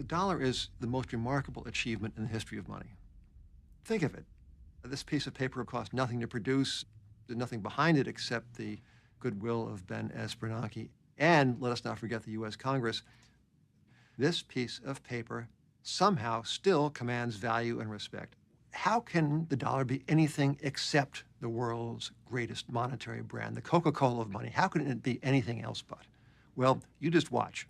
The dollar is the most remarkable achievement in the history of money. Think of it. This piece of paper cost nothing to produce. There's nothing behind it except the goodwill of Ben S. Bernanke. And let us not forget the U.S. Congress. This piece of paper somehow still commands value and respect. How can the dollar be anything except the world's greatest monetary brand, the Coca-Cola of money? How can it be anything else but? Well, you just watch.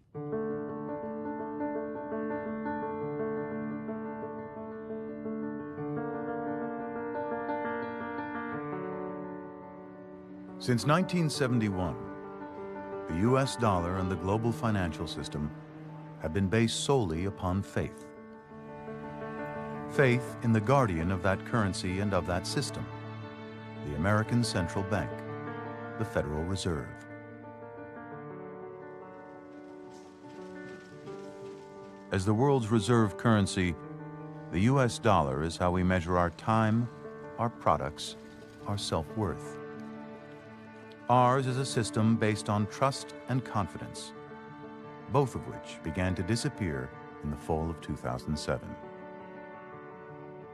Since 1971, the U.S. dollar and the global financial system have been based solely upon faith. Faith in the guardian of that currency and of that system, the American Central Bank, the Federal Reserve. As the world's reserve currency, the U.S. dollar is how we measure our time, our products, our self-worth. Ours is a system based on trust and confidence, both of which began to disappear in the fall of 2007.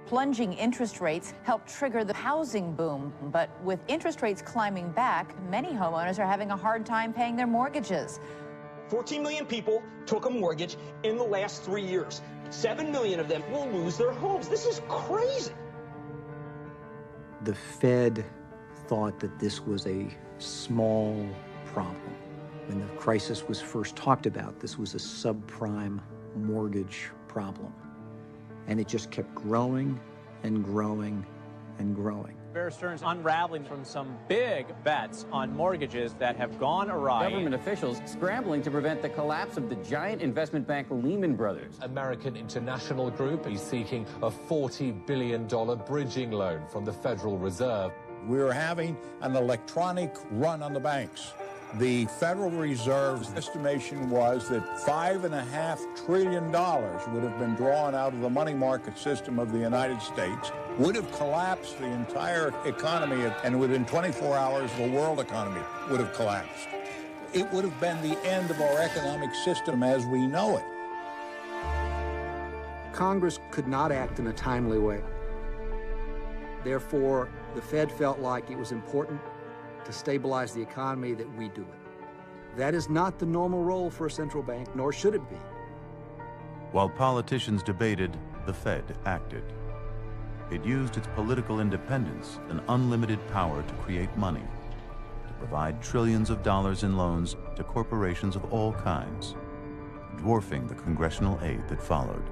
Plunging interest rates helped trigger the housing boom, but with interest rates climbing back, many homeowners are having a hard time paying their mortgages. 14 million people took a mortgage in the last 3 years. 7 million of them will lose their homes. This is crazy. The Fed thought that this was a small problem. When the crisis was first talked about, this was a subprime mortgage problem. And it just kept growing and growing and growing. Bear Stearns unraveling from some big bets on mortgages that have gone awry. Government officials scrambling to prevent the collapse of the giant investment bank Lehman Brothers. American International Group is seeking a $40 billion bridging loan from the Federal Reserve. We were having an electronic run on the banks. The Federal Reserve's estimation was that $5.5 trillion would have been drawn out of the money market system of the United States, would have collapsed the entire economy, and within 24 hours, the world economy would have collapsed. It would have been the end of our economic system as we know it. Congress could not act in a timely way. Therefore, the Fed felt like it was important to stabilize the economy that we do it. That is not the normal role for a central bank, nor should it be. While politicians debated, the Fed acted. It used its political independence and unlimited power to create money, to provide trillions of dollars in loans to corporations of all kinds, dwarfing the congressional aid that followed.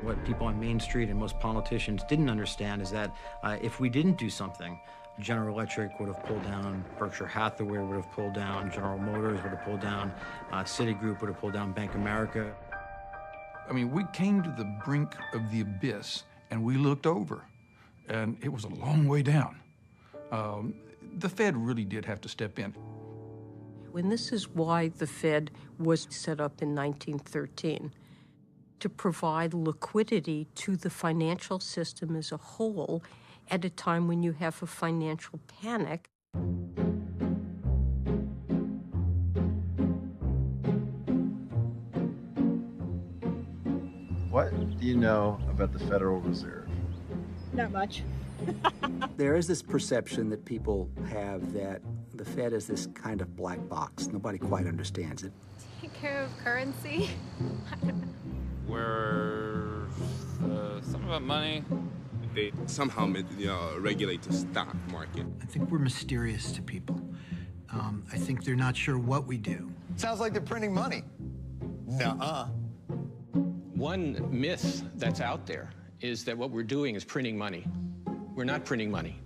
What people on Main Street and most politicians didn't understand is that if we didn't do something, General Electric would have pulled down, Berkshire Hathaway would have pulled down, General Motors would have pulled down, Citigroup would have pulled down Bank of America. I mean, we came to the brink of the abyss and we looked over, and it was a long way down. The Fed really did have to step in. And this is why the Fed was set up in 1913, to provide liquidity to the financial system as a whole at a time when you have a financial panic. What do you know about the Federal Reserve? Not much. There is this perception that people have that the Fed is this kind of black box. Nobody quite understands it. Take care of currency? I don't know. Where's some of our money? They somehow regulate the stock market. I think we're mysterious to people. I think they're not sure what we do. Sounds like they're printing money. Nuh-uh. One myth that's out there is that what we're doing is printing money. We're not printing money.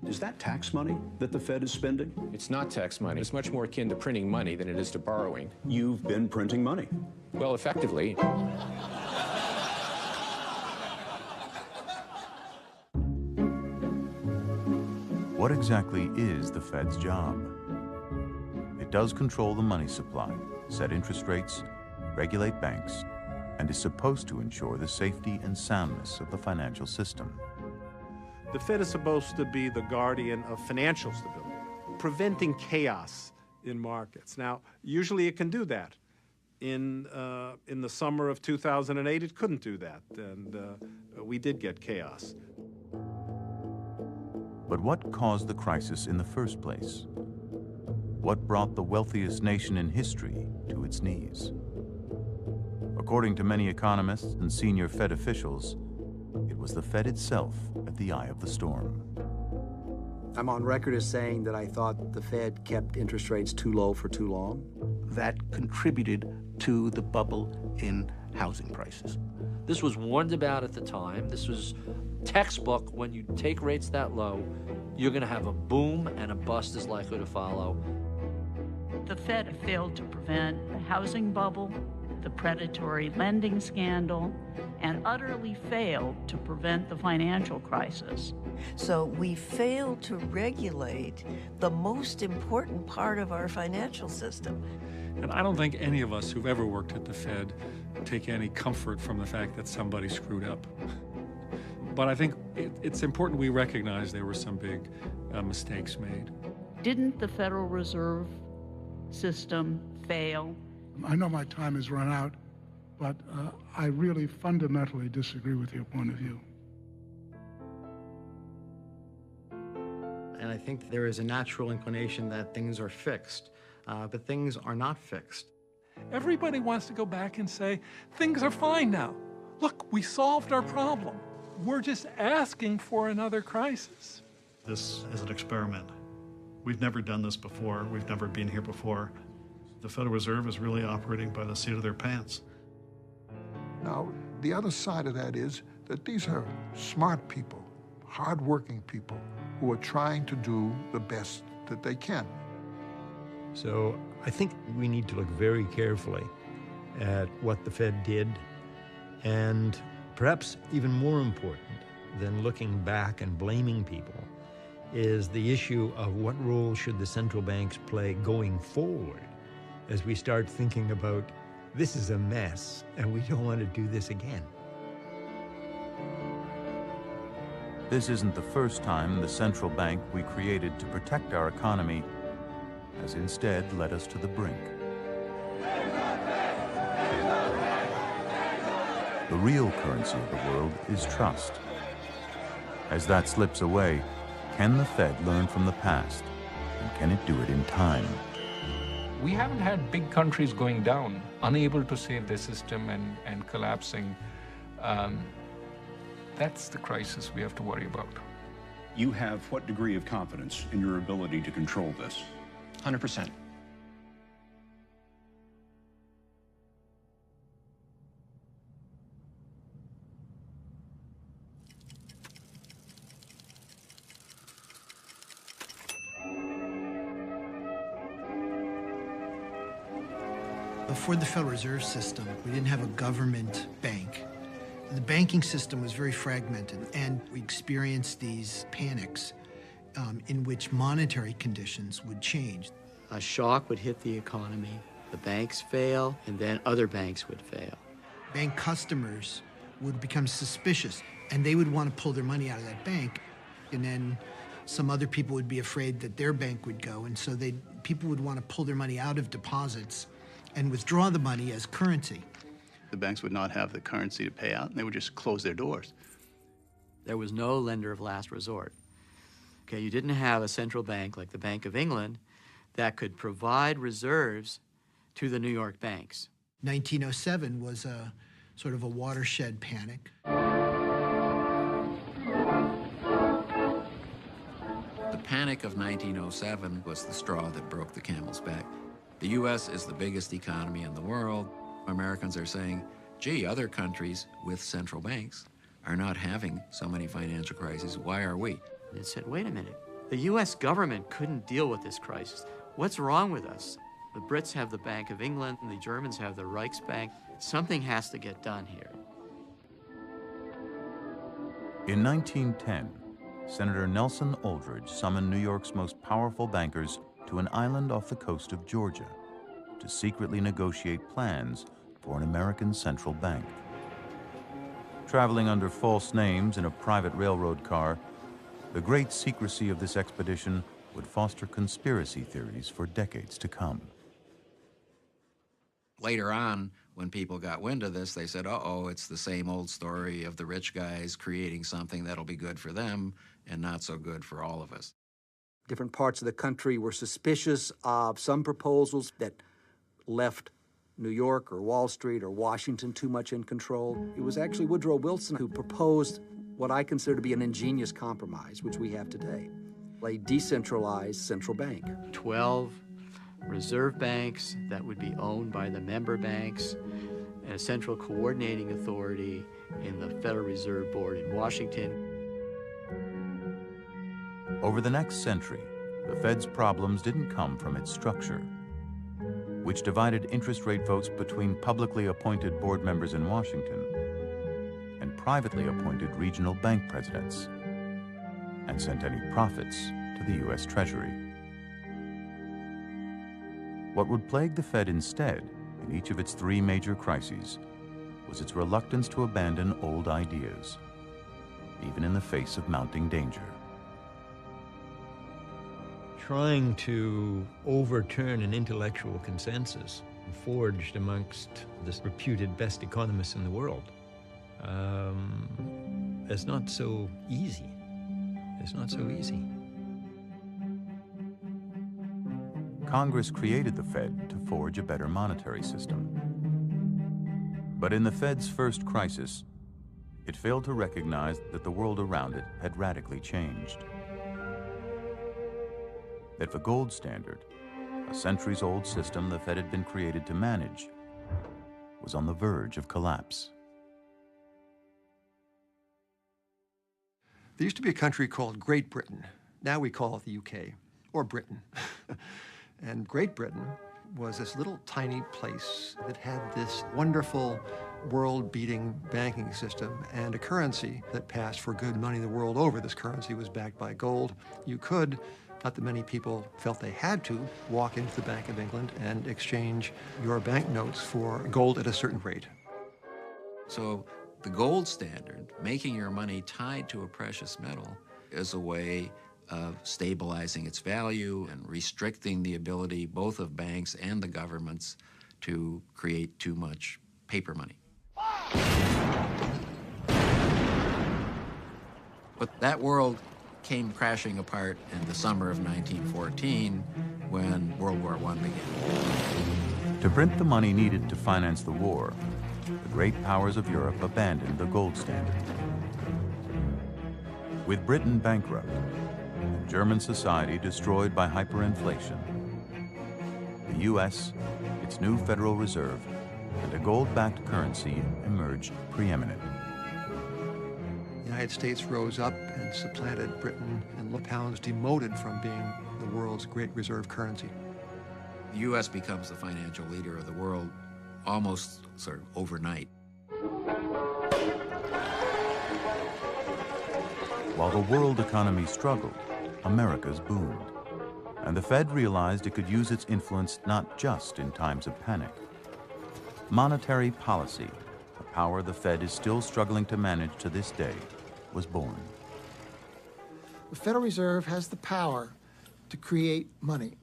Is that tax money that the Fed is spending? It's not tax money. It's much more akin to printing money than it is to borrowing. You've been printing money. Well, effectively. What exactly is the Fed's job? It does control the money supply, set interest rates, regulate banks, and is supposed to ensure the safety and soundness of the financial system. The Fed is supposed to be the guardian of financial stability, preventing chaos in markets. Now, usually it can do that. in the summer of 2008, it couldn't do that, and we did get chaos. But what caused the crisis in the first place? What brought the wealthiest nation in history to its knees? According to many economists and senior Fed officials, it was the Fed itself at the eye of the storm. I'm on record as saying that I thought the Fed kept interest rates too low for too long. That contributed to the bubble in housing prices. This was warned about at the time. This was textbook. When you take rates that low, you're going to have a boom, and a bust is likely to follow. The Fed failed to prevent the housing bubble, the predatory lending scandal, and utterly failed to prevent the financial crisis. So we failed to regulate the most important part of our financial system. And I don't think any of us who've ever worked at the Fed take any comfort from the fact that somebody screwed up. But I think it's important we recognize there were some big mistakes made. Didn't the Federal Reserve System fail? I know my time has run out, but I really fundamentally disagree with your point of view. And I think there is a natural inclination that things are fixed, but things are not fixed. Everybody wants to go back and say, things are fine now. Look, we solved our problem. We're just asking for another crisis. This is an experiment. We've never done this before. We've never been here before. The Federal Reserve is really operating by the seat of their pants. Now, the other side of that is that these are smart people, hardworking people who are trying to do the best that they can. So I think we need to look very carefully at what the Fed did, and perhaps even more important than looking back and blaming people is the issue of what role should the central banks play going forward as we start thinking about this is a mess and we don't want to do this again. This isn't the first time the central bank we created to protect our economy has instead led us to the brink. The real currency of the world is trust. As that slips away, can the Fed learn from the past, and can it do it in time? We haven't had big countries going down, unable to save their system and collapsing. That's the crisis we have to worry about. You have what degree of confidence in your ability to control this? 100%. Before the Federal Reserve System, we didn't have a government bank. The banking system was very fragmented, and we experienced these panics in which monetary conditions would change. A shock would hit the economy, the banks fail, and then other banks would fail. Bank customers would become suspicious, and they would want to pull their money out of that bank, and then some other people would be afraid that their bank would go, and so people would want to pull their money out of deposits and withdraw the money as currency. The banks would not have the currency to pay out, and they would just close their doors. There was no lender of last resort. Okay, you didn't have a central bank like the Bank of England that could provide reserves to the New York banks. 1907 was a sort of a watershed panic. The panic of 1907 was the straw that broke the camel's back. The U.S. is the biggest economy in the world. Americans are saying, gee, other countries with central banks are not having so many financial crises. Why are we? And it said, wait a minute, the U.S. government couldn't deal with this crisis. What's wrong with us? The Brits have the Bank of England, and the Germans have the Reichsbank. Something has to get done here. In 1910, Senator Nelson Aldrich summoned New York's most powerful bankers to an island off the coast of Georgia to secretly negotiate plans for an American central bank. Traveling under false names in a private railroad car, the great secrecy of this expedition would foster conspiracy theories for decades to come. Later on, when people got wind of this, they said, uh-oh, it's the same old story of the rich guys creating something that'll be good for them and not so good for all of us. Different parts of the country were suspicious of some proposals that left New York or Wall Street or Washington too much in control. It was actually Woodrow Wilson who proposed what I consider to be an ingenious compromise, which we have today, a decentralized central bank. 12 reserve banks that would be owned by the member banks, and a central coordinating authority in the Federal Reserve Board in Washington. Over the next century, the Fed's problems didn't come from its structure, which divided interest rate votes between publicly appointed board members in Washington and privately appointed regional bank presidents, and sent any profits to the U.S. Treasury. What would plague the Fed instead, in each of its three major crises, was its reluctance to abandon old ideas, even in the face of mounting danger. Trying to overturn an intellectual consensus forged amongst the reputed best economists in the world is not so easy. It's not so easy. Congress created the Fed to forge a better monetary system. But in the Fed's first crisis, it failed to recognize that the world around it had radically changed. That the gold standard, a centuries-old system the Fed had been created to manage, was on the verge of collapse. There used to be a country called Great Britain. Now we call it the UK, or Britain. And Great Britain was this little tiny place that had this wonderful world-beating banking system and a currency that passed for good money the world over. This currency was backed by gold. You could, not that many people felt they had to, walk into the Bank of England and exchange your banknotes for gold at a certain rate. So the gold standard, making your money tied to a precious metal, is a way of stabilizing its value and restricting the ability both of banks and the governments to create too much paper money. But that world came crashing apart in the summer of 1914 when World War I began. To print the money needed to finance the war, the great powers of Europe abandoned the gold standard. With Britain bankrupt, and German society destroyed by hyperinflation, the U.S., its new Federal Reserve, and a gold-backed currency emerged preeminent. The United States rose up and supplanted Britain, and the pound was demoted from being the world's great reserve currency. The U.S. becomes the financial leader of the world almost sort of overnight. While the world economy struggled, America's boomed, and the Fed realized it could use its influence not just in times of panic. Monetary policy, a power the Fed is still struggling to manage to this day, was born. The Federal Reserve has the power to create money.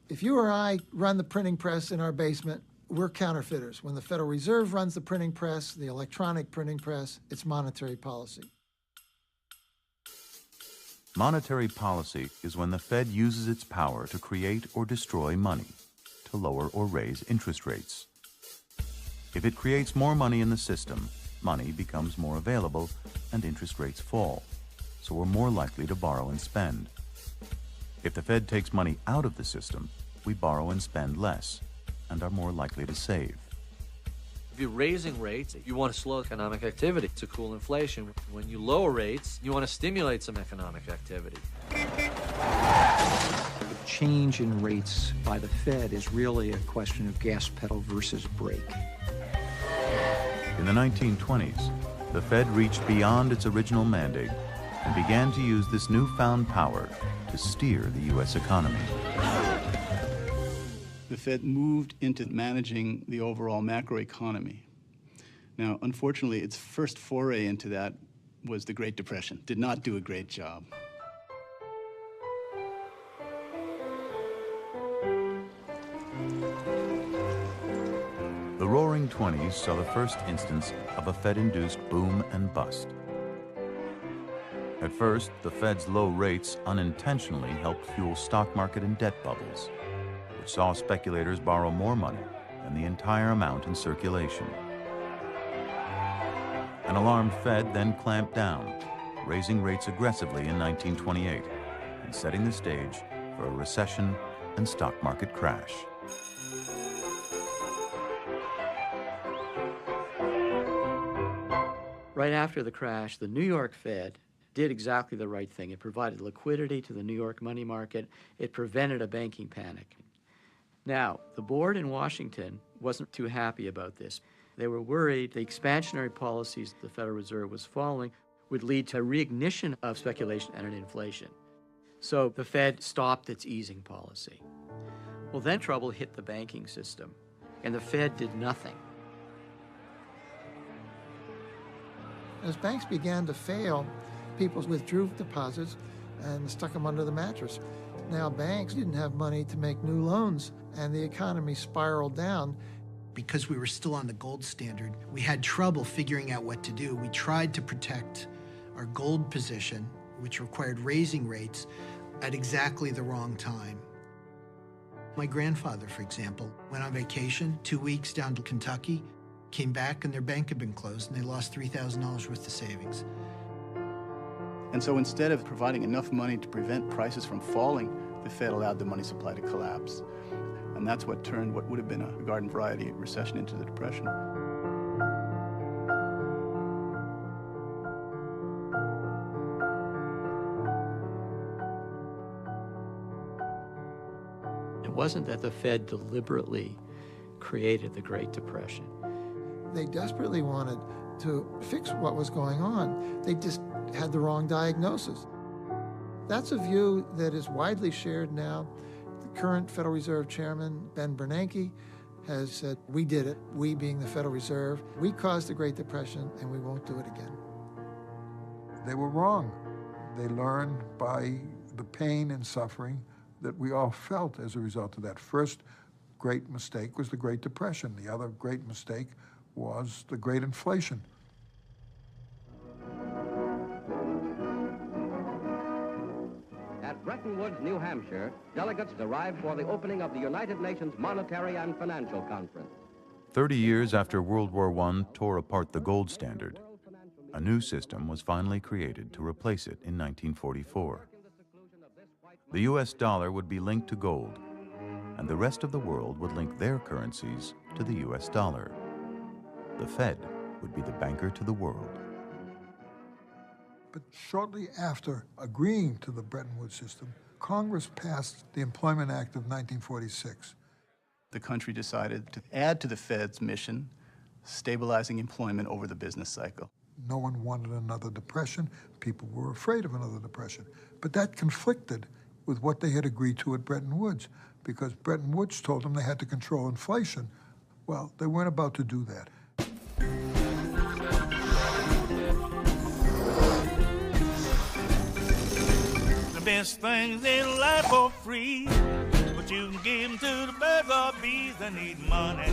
If you or I run the printing press in our basement, we're counterfeiters. When the Federal Reserve runs the printing press, the electronic printing press, it's monetary policy. Monetary policy is when the Fed uses its power to create or destroy money, to lower or raise interest rates. If it creates more money in the system, money becomes more available and interest rates fall, so we're more likely to borrow and spend. If the Fed takes money out of the system, we borrow and spend less and are more likely to save. If you're raising rates, you want to slow economic activity to cool inflation. When you lower rates, you want to stimulate some economic activity. The change in rates by the Fed is really a question of gas pedal versus brake. In the 1920s, the Fed reached beyond its original mandate and began to use this newfound power to steer the U.S. economy. The Fed moved into managing the overall macroeconomy. Now, unfortunately, its first foray into that was the Great Depression. Did not do a great job. Roaring 20s saw the first instance of a Fed-induced boom and bust. At first, the Fed's low rates unintentionally helped fuel stock market and debt bubbles, which saw speculators borrow more money than the entire amount in circulation. An alarmed Fed then clamped down, raising rates aggressively in 1928 and setting the stage for a recession and stock market crash. Right after the crash, the New York Fed did exactly the right thing. It provided liquidity to the New York money market. It prevented a banking panic. Now, the board in Washington wasn't too happy about this. They were worried the expansionary policies the Federal Reserve was following would lead to a reignition of speculation and an inflation. So the Fed stopped its easing policy. Well, then trouble hit the banking system, and the Fed did nothing. As banks began to fail, people withdrew deposits and stuck them under the mattress. Now banks didn't have money to make new loans, and the economy spiraled down. Because we were still on the gold standard, we had trouble figuring out what to do. We tried to protect our gold position, which required raising rates, at exactly the wrong time. My grandfather, for example, went on vacation 2 weeks down to Kentucky, came back and their bank had been closed and they lost $3,000 worth of savings. And so instead of providing enough money to prevent prices from falling, the Fed allowed the money supply to collapse. And that's what turned what would have been a garden variety recession into the Depression. It wasn't that the Fed deliberately created the Great Depression. They desperately wanted to fix what was going on. They just had the wrong diagnosis. That's a view that is widely shared now. The current Federal Reserve Chairman, Ben Bernanke, has said, we did it, we being the Federal Reserve. We caused the Great Depression, and we won't do it again. They were wrong. They learned by the pain and suffering that we all felt as a result of that. First great mistake was the Great Depression. The other great mistake was the Great Inflation. At Bretton Woods, New Hampshire, delegates arrived for the opening of the United Nations Monetary and Financial Conference. 30 years after World War I tore apart the gold standard, a new system was finally created to replace it in 1944. The U.S. dollar would be linked to gold, and the rest of the world would link their currencies to the U.S. dollar. The Fed would be the banker to the world. But shortly after agreeing to the Bretton Woods system, Congress passed the Employment Act of 1946. The country decided to add to the Fed's mission, stabilizing employment over the business cycle. No one wanted another depression. People were afraid of another depression. But that conflicted with what they had agreed to at Bretton Woods, because Bretton Woods told them they had to control inflation. Well, they weren't about to do that. The best things in life are free, but you can give them to the birds or bees that need money.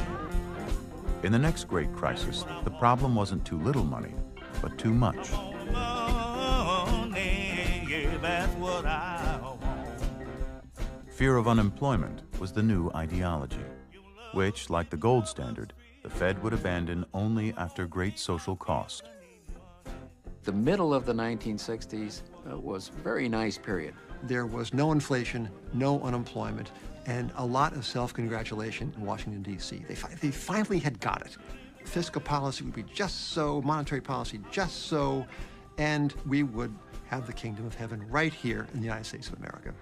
In the next great crisis, the problem wasn't too little money, but too much. Money, yeah, that's what I want. Fear of unemployment was the new ideology, which, like the gold standard, the Fed would abandon only after great social cost. The middle of the 1960s was a very nice period. There was no inflation, no unemployment, and a lot of self-congratulation in Washington, D.C. They finally had got it. Fiscal policy would be just so, monetary policy just so, and we would have the kingdom of heaven right here in the United States of America.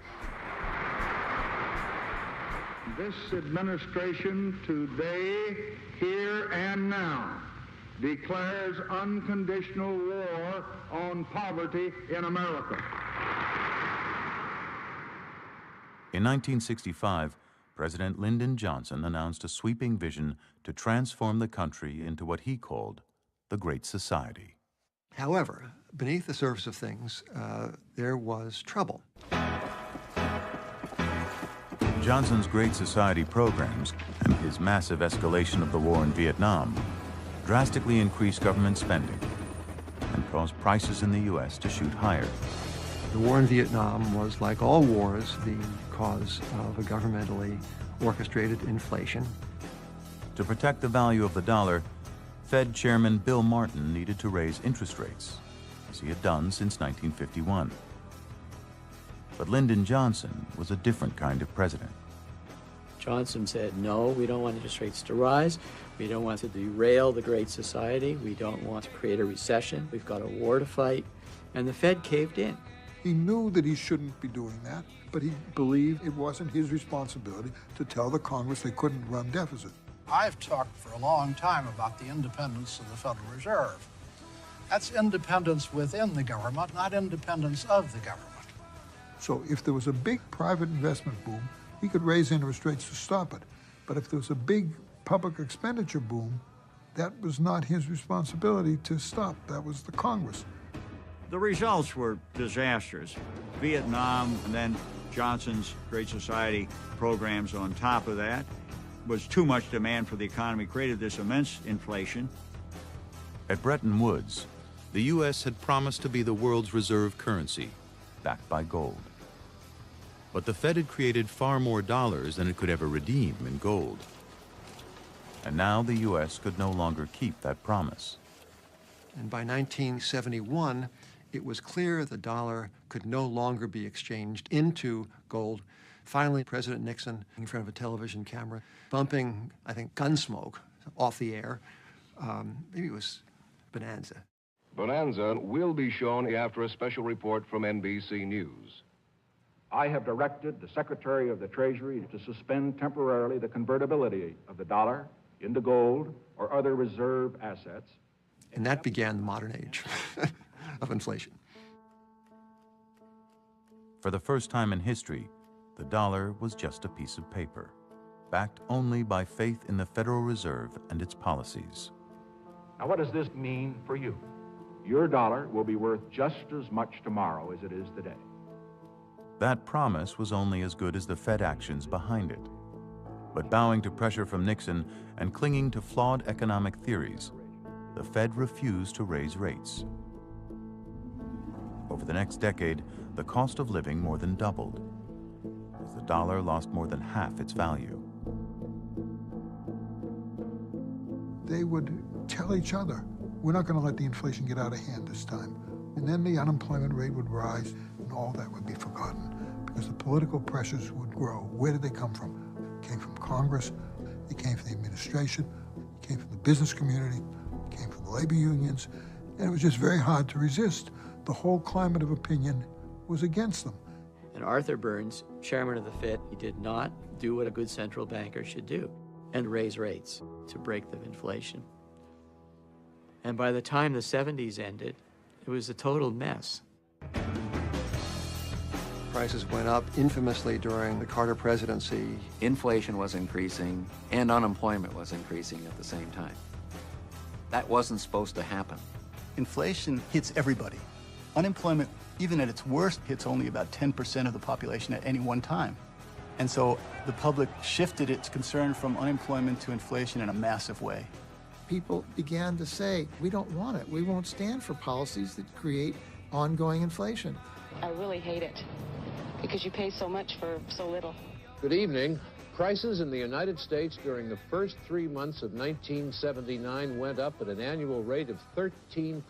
This administration today, here and now, declares unconditional war on poverty in America. In 1965, President Lyndon Johnson announced a sweeping vision to transform the country into what he called the Great Society. However, beneath the surface of things, there was trouble. Johnson's Great Society programs and his massive escalation of the war in Vietnam drastically increased government spending and caused prices in the U.S. to shoot higher. The war in Vietnam was, like all wars, the cause of a governmentally orchestrated inflation. To protect the value of the dollar, Fed Chairman Bill Martin needed to raise interest rates, as he had done since 1951. But Lyndon Johnson was a different kind of president. Johnson said, no, we don't want interest rates to rise. We don't want to derail the Great Society. We don't want to create a recession. We've got a war to fight. And the Fed caved in. He knew that he shouldn't be doing that, but he believed it wasn't his responsibility to tell the Congress they couldn't run deficit. I've talked for a long time about the independence of the Federal Reserve. That's independence within the government, not independence of the government. So if there was a big private investment boom, he could raise interest rates to stop it. But if there was a big public expenditure boom, that was not his responsibility to stop. That was the Congress. The results were disastrous. Vietnam and then Johnson's Great Society programs on top of that was too much demand for the economy, created this immense inflation. At Bretton Woods, the U.S. had promised to be the world's reserve currency, backed by gold. But the Fed had created far more dollars than it could ever redeem in gold. And now the U.S. could no longer keep that promise. And by 1971, it was clear the dollar could no longer be exchanged into gold. Finally, President Nixon, in front of a television camera, bumping, I think, Gunsmoke off the air. Maybe it was Bonanza. Bonanza will be shown after a special report from NBC News. I have directed the Secretary of the Treasury to suspend temporarily the convertibility of the dollar into gold or other reserve assets. And that began the modern age of inflation. For the first time in history, the dollar was just a piece of paper, backed only by faith in the Federal Reserve and its policies. Now, what does this mean for you? Your dollar will be worth just as much tomorrow as it is today. That promise was only as good as the Fed actions behind it. But bowing to pressure from Nixon and clinging to flawed economic theories, the Fed refused to raise rates. Over the next decade, the cost of living more than doubled, as the dollar lost more than half its value. They would tell each other, we're not going to let the inflation get out of hand this time. And then the unemployment rate would rise, and all that would be forgotten, because the political pressures would grow. Where did they come from? It came from Congress, it came from the administration, it came from the business community, it came from the labor unions, and it was just very hard to resist. The whole climate of opinion was against them. And Arthur Burns, chairman of the Fed, he did not do what a good central banker should do and raise rates to break the inflation. And by the time the 70s ended, it was a total mess. Prices went up infamously during the Carter presidency. Inflation was increasing and unemployment was increasing at the same time. That wasn't supposed to happen. Inflation hits everybody. Unemployment, even at its worst, hits only about 10% of the population at any one time. And so the public shifted its concern from unemployment to inflation in a massive way. People began to say, we don't want it. We won't stand for policies that create ongoing inflation. I really hate it because you pay so much for so little. Good evening. Prices in the United States during the first 3 months of 1979 went up at an annual rate of 13%.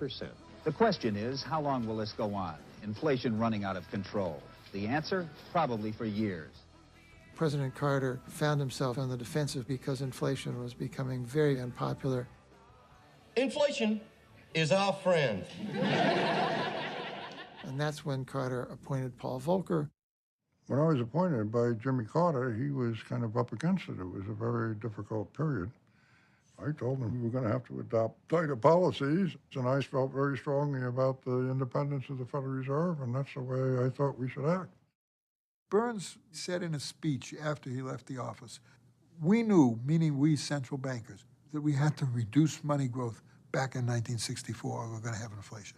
The question is, how long will this go on? Inflation running out of control. The answer, probably for years. President Carter found himself on the defensive because inflation was becoming very unpopular. Inflation is our friend. And that's when Carter appointed Paul Volcker. When I was appointed by Jimmy Carter, he was kind of up against it. It was a very difficult period. I told him we were going to have to adopt tighter policies, and I felt very strongly about the independence of the Federal Reserve, and that's the way I thought we should act. Burns said in a speech after he left the office, we knew, meaning we central bankers, that we had to reduce money growth back in 1964 or we were going to have inflation.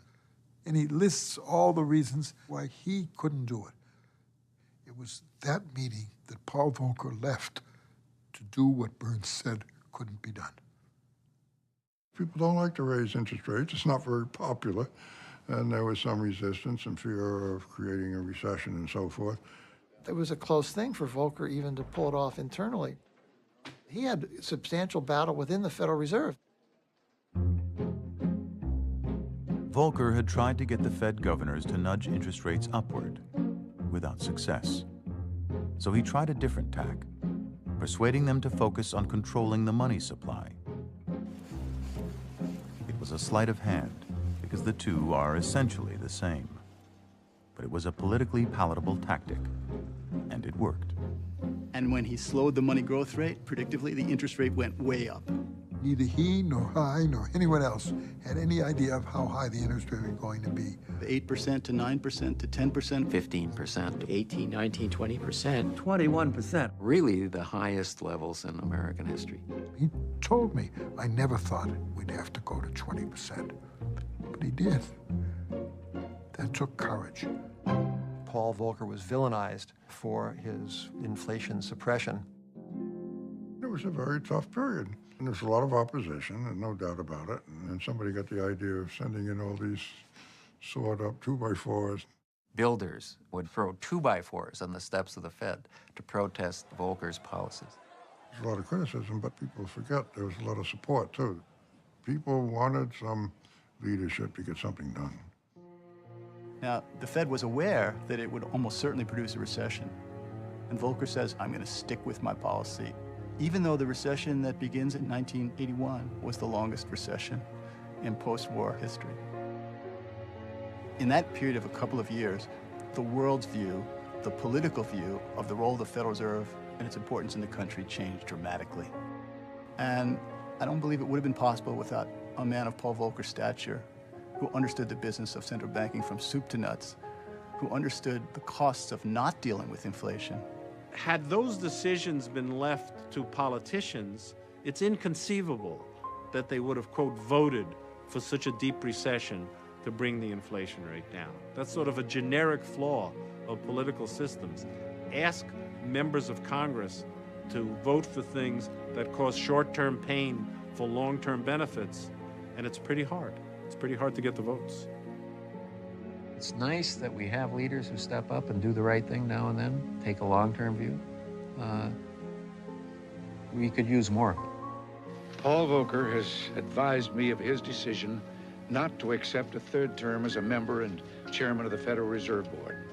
And he lists all the reasons why he couldn't do it. It was that meeting that Paul Volcker left to do what Burns said couldn't be done. People don't like to raise interest rates. It's not very popular. And there was some resistance and fear of creating a recession and so forth. It was a close thing for Volcker even to pull it off internally. He had a substantial battle within the Federal Reserve. Volcker had tried to get the Fed governors to nudge interest rates upward, without success. So he tried a different tack, persuading them to focus on controlling the money supply. It was a sleight of hand, because the two are essentially the same. But it was a politically palatable tactic, and it worked. And when he slowed the money growth rate, predictably, the interest rate went way up. Neither he, nor I, nor anyone else had any idea of how high the interest rate was going to be. 8% to 9% to 10%. 15%. 18, 19, 20%. 21%. Really the highest levels in American history. He told me, I never thought we'd have to go to 20%. But he did. That took courage. Paul Volcker was villainized for his inflation suppression. It was a very tough period. And there was a lot of opposition, and no doubt about it. And then somebody got the idea of sending in all these sawed-up 2x4s. Builders would throw 2x4s on the steps of the Fed to protest Volcker's policies. There's a lot of criticism, but people forget there was a lot of support, too. People wanted some leadership to get something done. Now, the Fed was aware that it would almost certainly produce a recession. And Volcker says, I'm going to stick with my policy, even though the recession that begins in 1981 was the longest recession in post-war history. In that period of a couple of years, the world's view, the political view of the role of the Federal Reserve and its importance in the country changed dramatically. And I don't believe it would have been possible without a man of Paul Volcker's stature, who understood the business of central banking from soup to nuts, who understood the costs of not dealing with inflation. Had those decisions been left to politicians, it's inconceivable that they would have, quote, voted for such a deep recession to bring the inflation rate down. That's sort of a generic flaw of political systems. Ask members of Congress to vote for things that cause short-term pain for long-term benefits, and it's pretty hard. It's pretty hard to get the votes. It's nice that we have leaders who step up and do the right thing now and then, take a long-term view. We could use more. Paul Volcker has advised me of his decision not to accept a third term as a member and chairman of the Federal Reserve Board.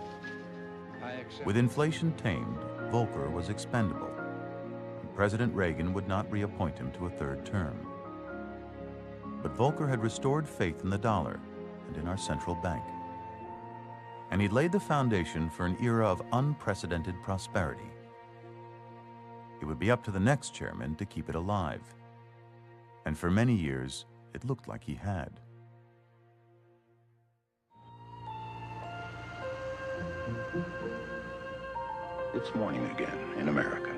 With inflation tamed, Volcker was expendable, and President Reagan would not reappoint him to a third term. But Volcker had restored faith in the dollar and in our central bank. And he'd laid the foundation for an era of unprecedented prosperity. It would be up to the next chairman to keep it alive. And for many years, it looked like he had. It's morning again in America.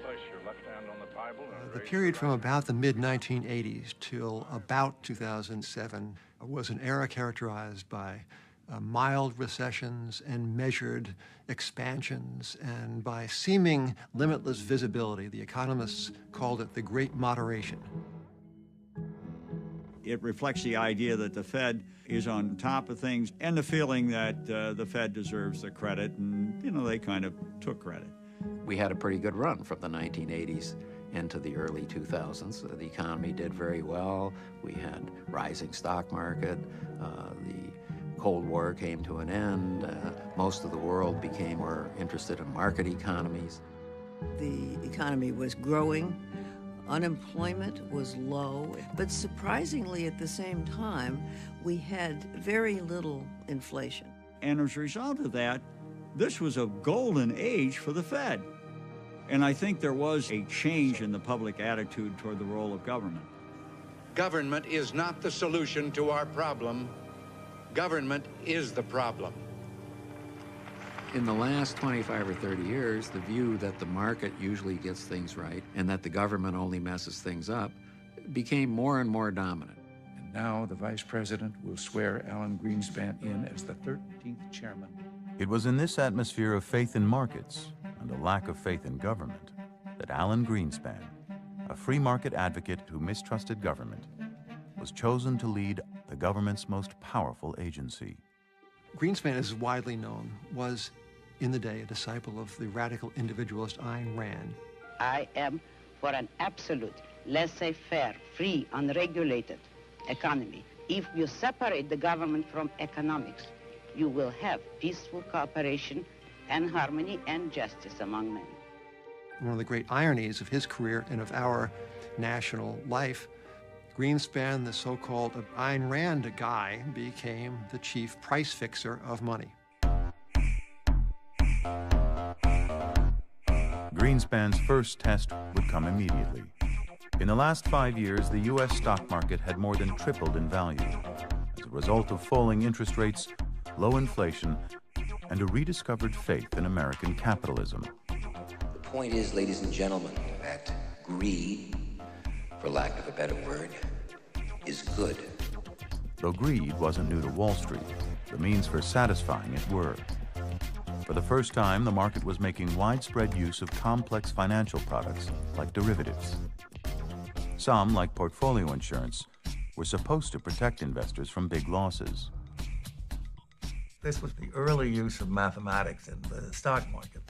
Place your left hand on the Bible and The period from about the mid-1980s till about 2007 was an era characterized by mild recessions and measured expansions, and by seeming limitless visibility. The economists called it the Great Moderation. It reflects the idea that the Fed is on top of things and the feeling that the Fed deserves the credit, and, you know, they kind of took credit. We had a pretty good run from the 1980s into the early 2000s. The economy did very well. We had rising stock market. The Cold War came to an end. Most of the world became more interested in market economies. The economy was growing. Unemployment was low, but surprisingly at the same time, we had very little inflation. And as a result of that, this was a golden age for the Fed. And I think there was a change in the public attitude toward the role of government. Government is not the solution to our problem. Government is the problem. In the last 25 or 30 years, the view that the market usually gets things right and that the government only messes things up became more and more dominant. And now the Vice President will swear Alan Greenspan in as the 13th chairman It was in this atmosphere of faith in markets and a lack of faith in government that Alan Greenspan, a free market advocate who mistrusted government, was chosen to lead the government's most powerful agency. Greenspan, as widely known, was in the day a disciple of the radical individualist Ayn Rand. I am for an absolute, laissez-faire, free, unregulated economy. If you separate the government from economics, you will have peaceful cooperation and harmony and justice among men. One of the great ironies of his career and of our national life, Greenspan, the so-called Ayn Rand guy, became the chief price fixer of money. Greenspan's first test would come immediately. In the last 5 years, the U.S. stock market had more than tripled in value as a result of falling interest rates, low inflation, and a rediscovered faith in American capitalism. The point is, ladies and gentlemen, that greed, for lack of a better word, is good. Though greed wasn't new to Wall Street, the means for satisfying it were. For the first time, the market was making widespread use of complex financial products like derivatives. Some, like portfolio insurance, were supposed to protect investors from big losses. This was the early use of mathematics in the stock market.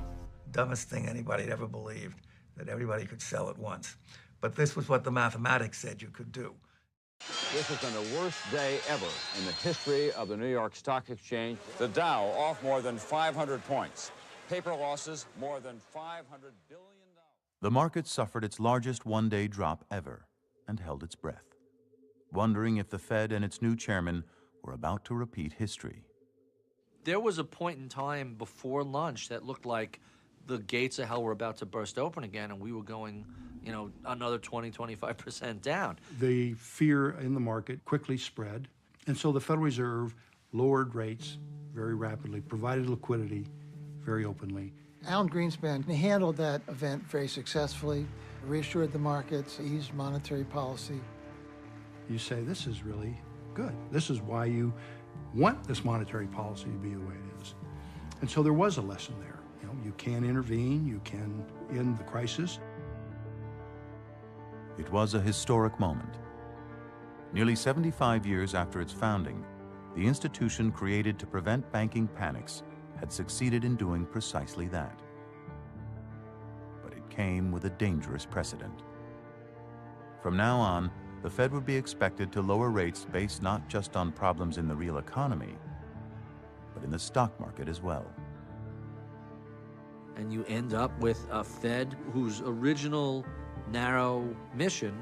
Dumbest thing anybody had ever believed, that everybody could sell at once. But this was what the mathematics said you could do. This has been the worst day ever in the history of the New York Stock Exchange. The Dow off more than 500 points. Paper losses more than $500 billion. The market suffered its largest one-day drop ever and held its breath, wondering if the Fed and its new chairman were about to repeat history. There was a point in time before lunch that looked like the gates of hell were about to burst open again, and we were going, you know, another 20-25% down. The fear in the market quickly spread, and so the Federal Reserve lowered rates very rapidly, provided liquidity very openly. Alan Greenspan handled that event very successfully, reassured the markets, eased monetary policy. You say, this is really good. This is why you want this monetary policy to be the way it is. And so there was a lesson there. You know, you can intervene, you can end the crisis. It was a historic moment. Nearly 75 years after its founding, the institution created to prevent banking panics had succeeded in doing precisely that. But it came with a dangerous precedent. From now on, the Fed would be expected to lower rates based not just on problems in the real economy, but in the stock market as well. And you end up with a Fed whose original narrow mission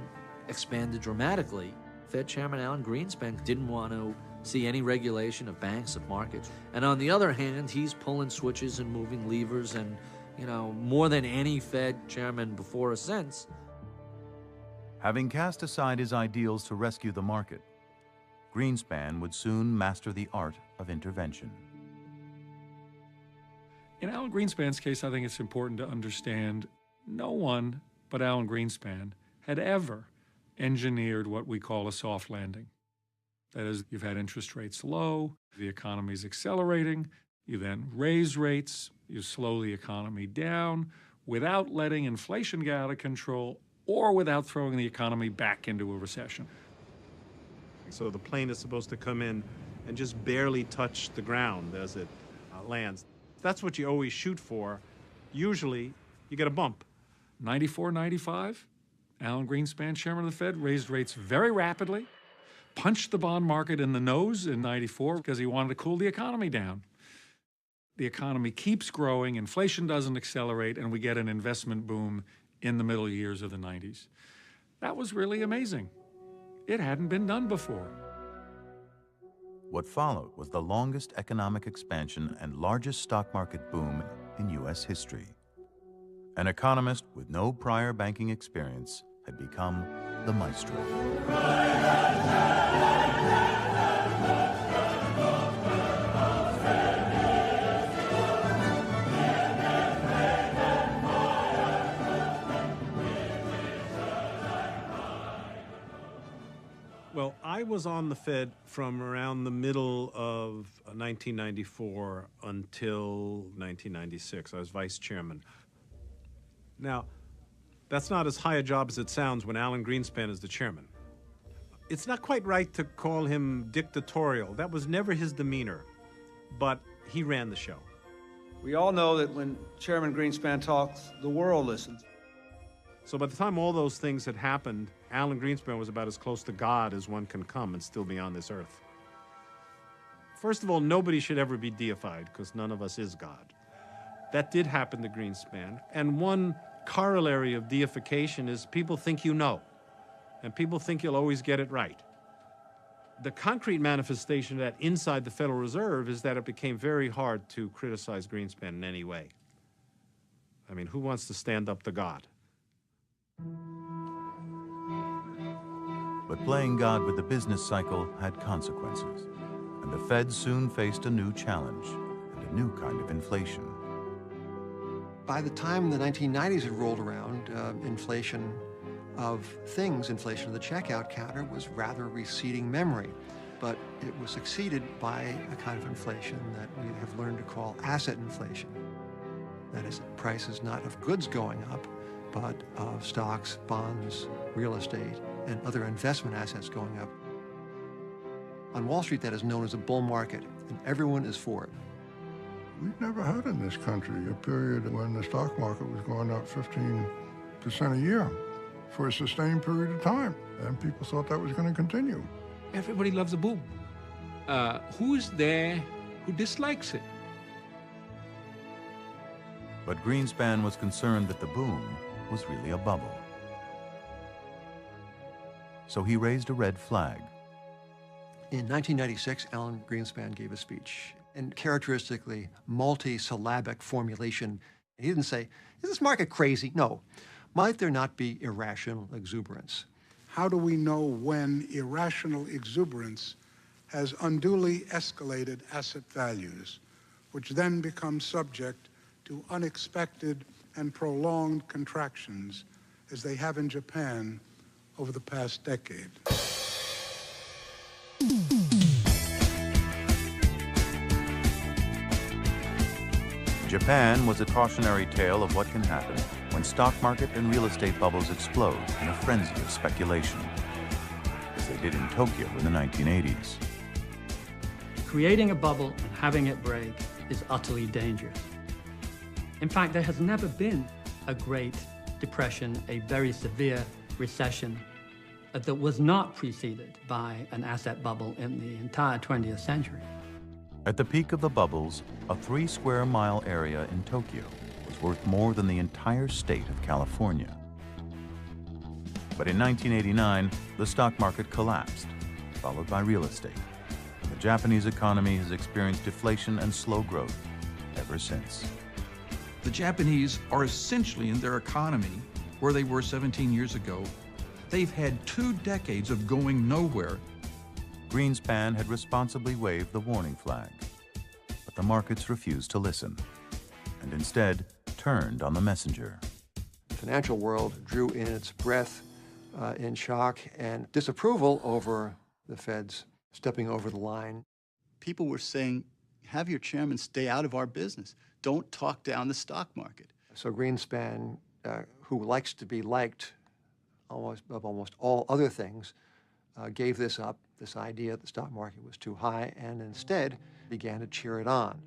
expanded dramatically. Fed Chairman Alan Greenspan didn't want to see any regulation of banks, of markets. And on the other hand, he's pulling switches and moving levers and, you know, more than any Fed chairman before or since. Having cast aside his ideals to rescue the market, Greenspan would soon master the art of intervention. In Alan Greenspan's case, I think it's important to understand no one but Alan Greenspan had ever engineered what we call a soft landing. That is, you've had interest rates low, the economy's accelerating, you then raise rates, you slow the economy down without letting inflation get out of control or without throwing the economy back into a recession. So the plane is supposed to come in and just barely touch the ground as it lands. That's what you always shoot for. Usually, you get a bump. 94, 95, Alan Greenspan, chairman of the Fed, raised rates very rapidly, punched the bond market in the nose in 94 because he wanted to cool the economy down. The economy keeps growing, inflation doesn't accelerate, and we get an investment boom in the middle years of the 90s. That was really amazing. It hadn't been done before. What followed was the longest economic expansion and largest stock market boom in U.S. history. An economist with no prior banking experience had become the maestro. Well, I was on the Fed from around the middle of 1994 until 1996. I was vice chairman. Now, that's not as high a job as it sounds when Alan Greenspan is the chairman. It's not quite right to call him dictatorial. That was never his demeanor, but he ran the show. We all know that when Chairman Greenspan talks, the world listens. So by the time all those things had happened, Alan Greenspan was about as close to God as one can come and still be on this earth. First of all, nobody should ever be deified, because none of us is God. That did happen to Greenspan. And one corollary of deification is people think you know, and people think you'll always get it right. The concrete manifestation of that inside the Federal Reserve is that it became very hard to criticize Greenspan in any way. I mean, who wants to stand up to God? But playing God with the business cycle had consequences, and the Fed soon faced a new challenge and a new kind of inflation. By the time the 1990s had rolled around, inflation of things, inflation of the checkout counter, was rather receding memory. But it was succeeded by a kind of inflation that we have learned to call asset inflation. That is, prices not of goods going up, but of stocks, bonds, real estate, and other investment assets going up. On Wall Street, that is known as a bull market, and everyone is for it. We've never had in this country a period when the stock market was going up 15% a year for a sustained period of time, and people thought that was going to continue. Everybody loves a boom. Who's there who dislikes it? But Greenspan was concerned that the boom was really a bubble. So he raised a red flag. In 1996, Alan Greenspan gave a speech, and characteristically multi-syllabic formulation. He didn't say, is this market crazy? No. Might there not be irrational exuberance? How do we know when irrational exuberance has unduly escalated asset values, which then become subject to unexpected and prolonged contractions, as they have in Japan over the past decade? Japan was a cautionary tale of what can happen when stock market and real estate bubbles explode in a frenzy of speculation, as they did in Tokyo in the 1980s. Creating a bubble and having it break is utterly dangerous. In fact, there has never been a Great Depression, a very severe recession that was not preceded by an asset bubble in the entire 20th century. At the peak of the bubbles, a 3-square-mile area in Tokyo was worth more than the entire state of California. But in 1989, the stock market collapsed, followed by real estate. The Japanese economy has experienced deflation and slow growth ever since. The Japanese are essentially in their economy where they were 17 years ago. They've had 2 decades of going nowhere. Greenspan had responsibly waved the warning flag, but the markets refused to listen, and instead turned on the messenger. The financial world drew in its breath in shock and disapproval over the Fed's stepping over the line. People were saying, have your chairman stay out of our business. Don't talk down the stock market. So Greenspan, who likes to be liked of almost all other things, gave this up, this idea that the stock market was too high, and instead began to cheer it on.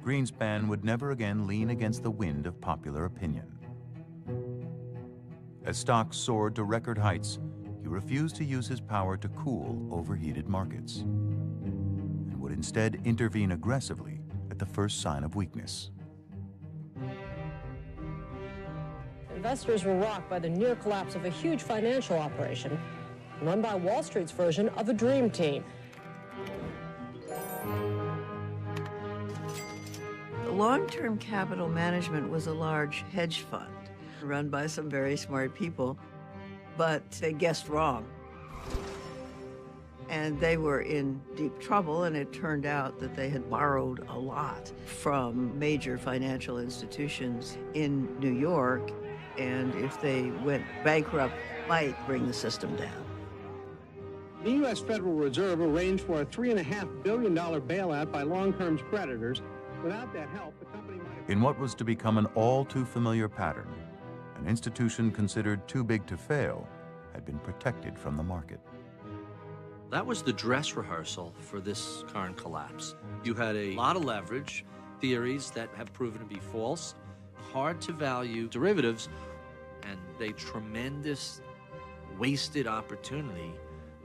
Greenspan would never again lean against the wind of popular opinion. As stocks soared to record heights, he refused to use his power to cool overheated markets, and would instead intervene aggressively at the first sign of weakness. Investors were rocked by the near collapse of a huge financial operation run by Wall Street's version of a dream team. Long-term capital management was a large hedge fund run by some very smart people, but they guessed wrong. And they were in deep trouble, and it turned out that they had borrowed a lot from major financial institutions in New York, and if they went bankrupt, might bring the system down. The U.S. Federal Reserve arranged for a $3.5 billion bailout by long-term creditors. Without that help, the company might have... In what was to become an all-too-familiar pattern, an institution considered too big to fail had been protected from the market. That was the dress rehearsal for this current collapse. You had a lot of leverage, theories that have proven to be false, hard to value derivatives, and a tremendous wasted opportunity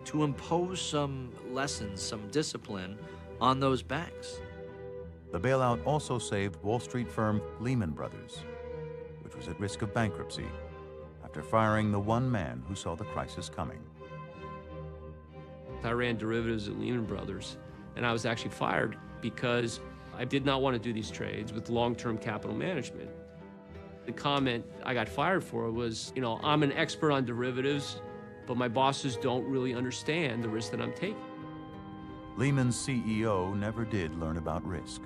to impose some lessons, some discipline on those banks. The bailout also saved Wall Street firm Lehman Brothers, which was at risk of bankruptcy after firing the one man who saw the crisis coming. I ran derivatives at Lehman Brothers, and I was actually fired because I did not want to do these trades with long-term capital management. The comment I got fired for was, I'm an expert on derivatives, but my bosses don't really understand the risk that I'm taking. Lehman's CEO never did learn about risk.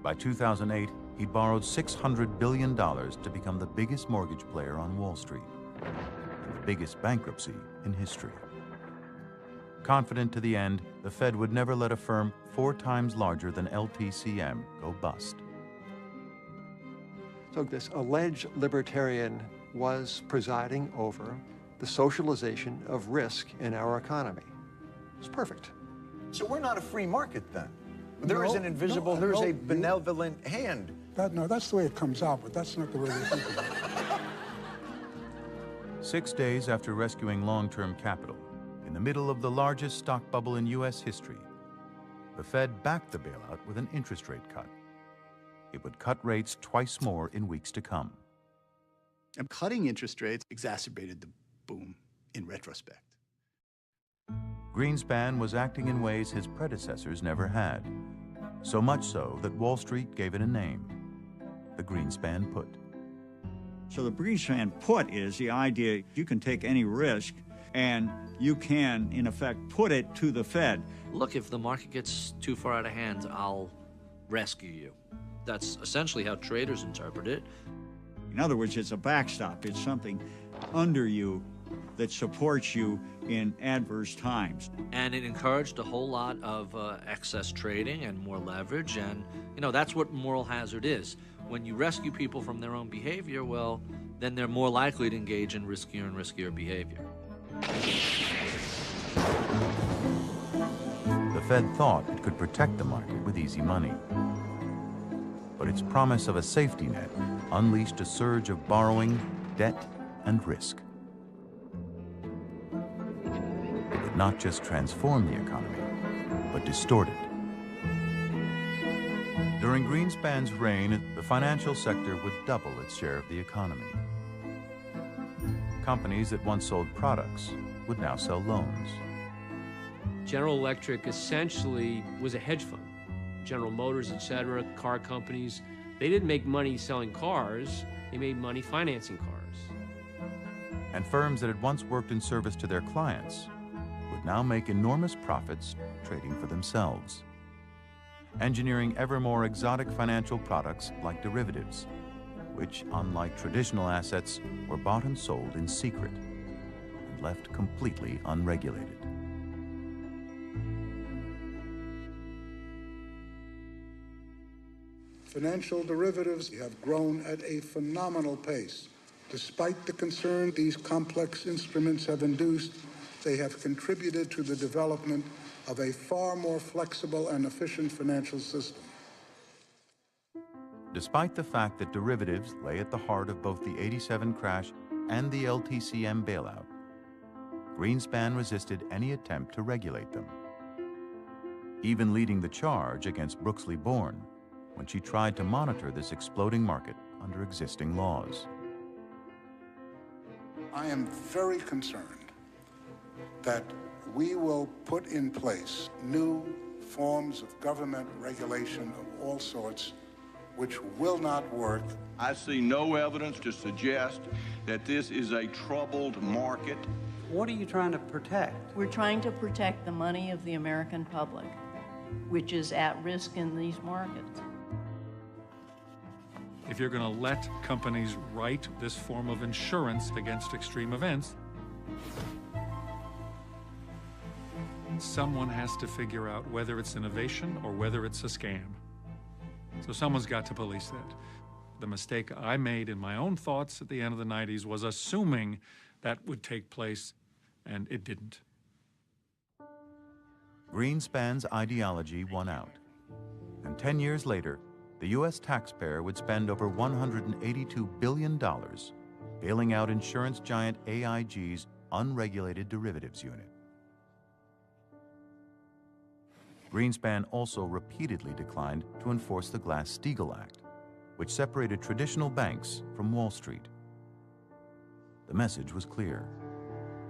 By 2008, he'd borrowed $600 billion to become the biggest mortgage player on Wall Street and the biggest bankruptcy in history. Confident to the end, the Fed would never let a firm 4 times larger than LTCM go bust. So this alleged libertarian was presiding over the socialization of risk in our economy. It's perfect. So we're not a free market then? There is an invisible, there's a benevolent hand. No, that's the way it comes out, but that's not the way they think about it. 6 days after rescuing long-term capital, in the middle of the largest stock bubble in U.S. history, the Fed backed the bailout with an interest rate cut. It would cut rates twice more in weeks to come. And cutting interest rates exacerbated the boom in retrospect. Greenspan was acting in ways his predecessors never had, so much so that Wall Street gave it a name, the Greenspan put. So the Greenspan put is the idea you can take any risk and you can, in effect, put it to the Fed. Look, if the market gets too far out of hand, I'll rescue you. That's essentially how traders interpret it. In other words, it's a backstop. It's something under you that supports you in adverse times. And it encouraged a whole lot of excess trading and more leverage, and that's what moral hazard is. When you rescue people from their own behavior, well, then they're more likely to engage in riskier and riskier behavior. The Fed thought it could protect the market with easy money. But its promise of a safety net unleashed a surge of borrowing, debt, and risk. It would not just transform the economy, but distort it. During Greenspan's reign, the financial sector would double its share of the economy. Companies that once sold products would now sell loans. General Electric essentially was a hedge fund. General Motors, etc., car companies, they didn't make money selling cars, they made money financing cars. And firms that had once worked in service to their clients would now make enormous profits trading for themselves, engineering ever more exotic financial products like derivatives, which, unlike traditional assets, were bought and sold in secret and left completely unregulated. Financial derivatives have grown at a phenomenal pace. Despite the concern these complex instruments have induced, they have contributed to the development of a far more flexible and efficient financial system. Despite the fact that derivatives lay at the heart of both the '87 crash and the LTCM bailout, Greenspan resisted any attempt to regulate them, even leading the charge against Brooksley Born when she tried to monitor this exploding market under existing laws. I am very concerned that we will put in place new forms of government regulation of all sorts which will not work. I see no evidence to suggest that this is a troubled market. What are you trying to protect? We're trying to protect the money of the American public, which is at risk in these markets. If you're going to let companies write this form of insurance against extreme events, someone has to figure out whether it's innovation or whether it's a scam. So someone's got to police that. The mistake I made in my own thoughts at the end of the 90s was assuming that would take place, and it didn't. Greenspan's ideology won out. And 10 years later, the U.S. taxpayer would spend over $182 billion bailing out insurance giant AIG's unregulated derivatives unit. Greenspan also repeatedly declined to enforce the Glass-Steagall Act, which separated traditional banks from Wall Street. The message was clear.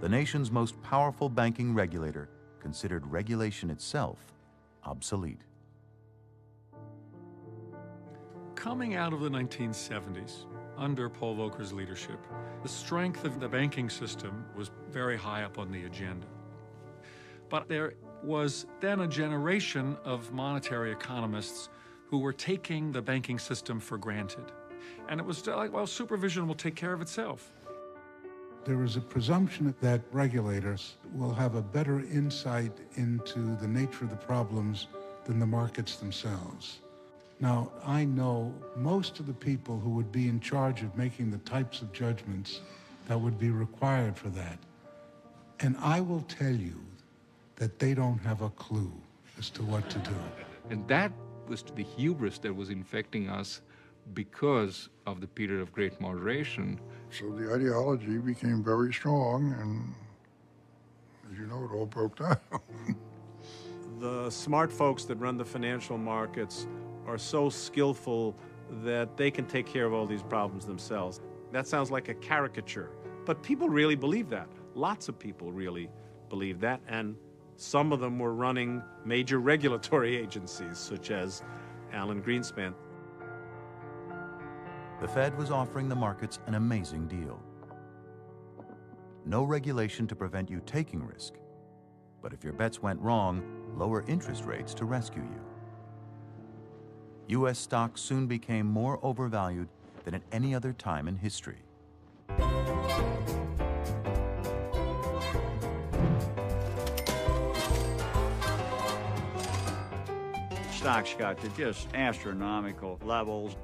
The nation's most powerful banking regulator considered regulation itself obsolete. Coming out of the 1970s, under Paul Volcker's leadership, the strength of the banking system was very high up on the agenda. But there was then a generation of monetary economists who were taking the banking system for granted. And it was like, well, supervision will take care of itself. There is a presumption that regulators will have a better insight into the nature of the problems than the markets themselves. Now, I know most of the people who would be in charge of making the types of judgments that would be required for that. And I will tell you that they don't have a clue as to what to do. And that was the hubris that was infecting us because of the period of great moderation. So the ideology became very strong, and as you know, it all broke down. The smart folks that run the financial markets are so skillful that they can take care of all these problems themselves. That sounds like a caricature, but people really believe that. Lots of people really believe that, and some of them were running major regulatory agencies, such as Alan Greenspan. The Fed was offering the markets an amazing deal. No regulation to prevent you taking risk, but if your bets went wrong, lower interest rates to rescue you. U.S. stocks soon became more overvalued than at any other time in history. Stocks got to just astronomical levels.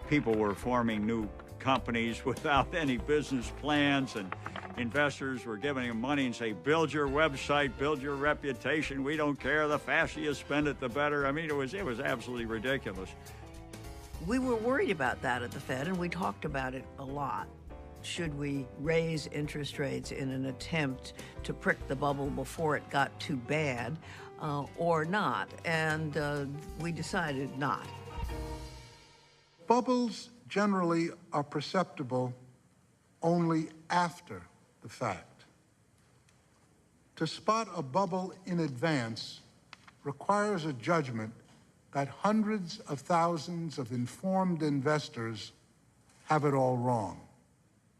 People were forming new companies without any business plans, and investors were giving them money and say, build your website, build your reputation, we don't care, the faster you spend it, the better. I mean, it was absolutely ridiculous. We were worried about that at the Fed, and we talked about it a lot. Should we raise interest rates in an attempt to prick the bubble before it got too bad, or not? And we decided not. Bubbles generally are perceptible only after the fact. To spot a bubble in advance requires a judgment that hundreds of thousands of informed investors have it all wrong.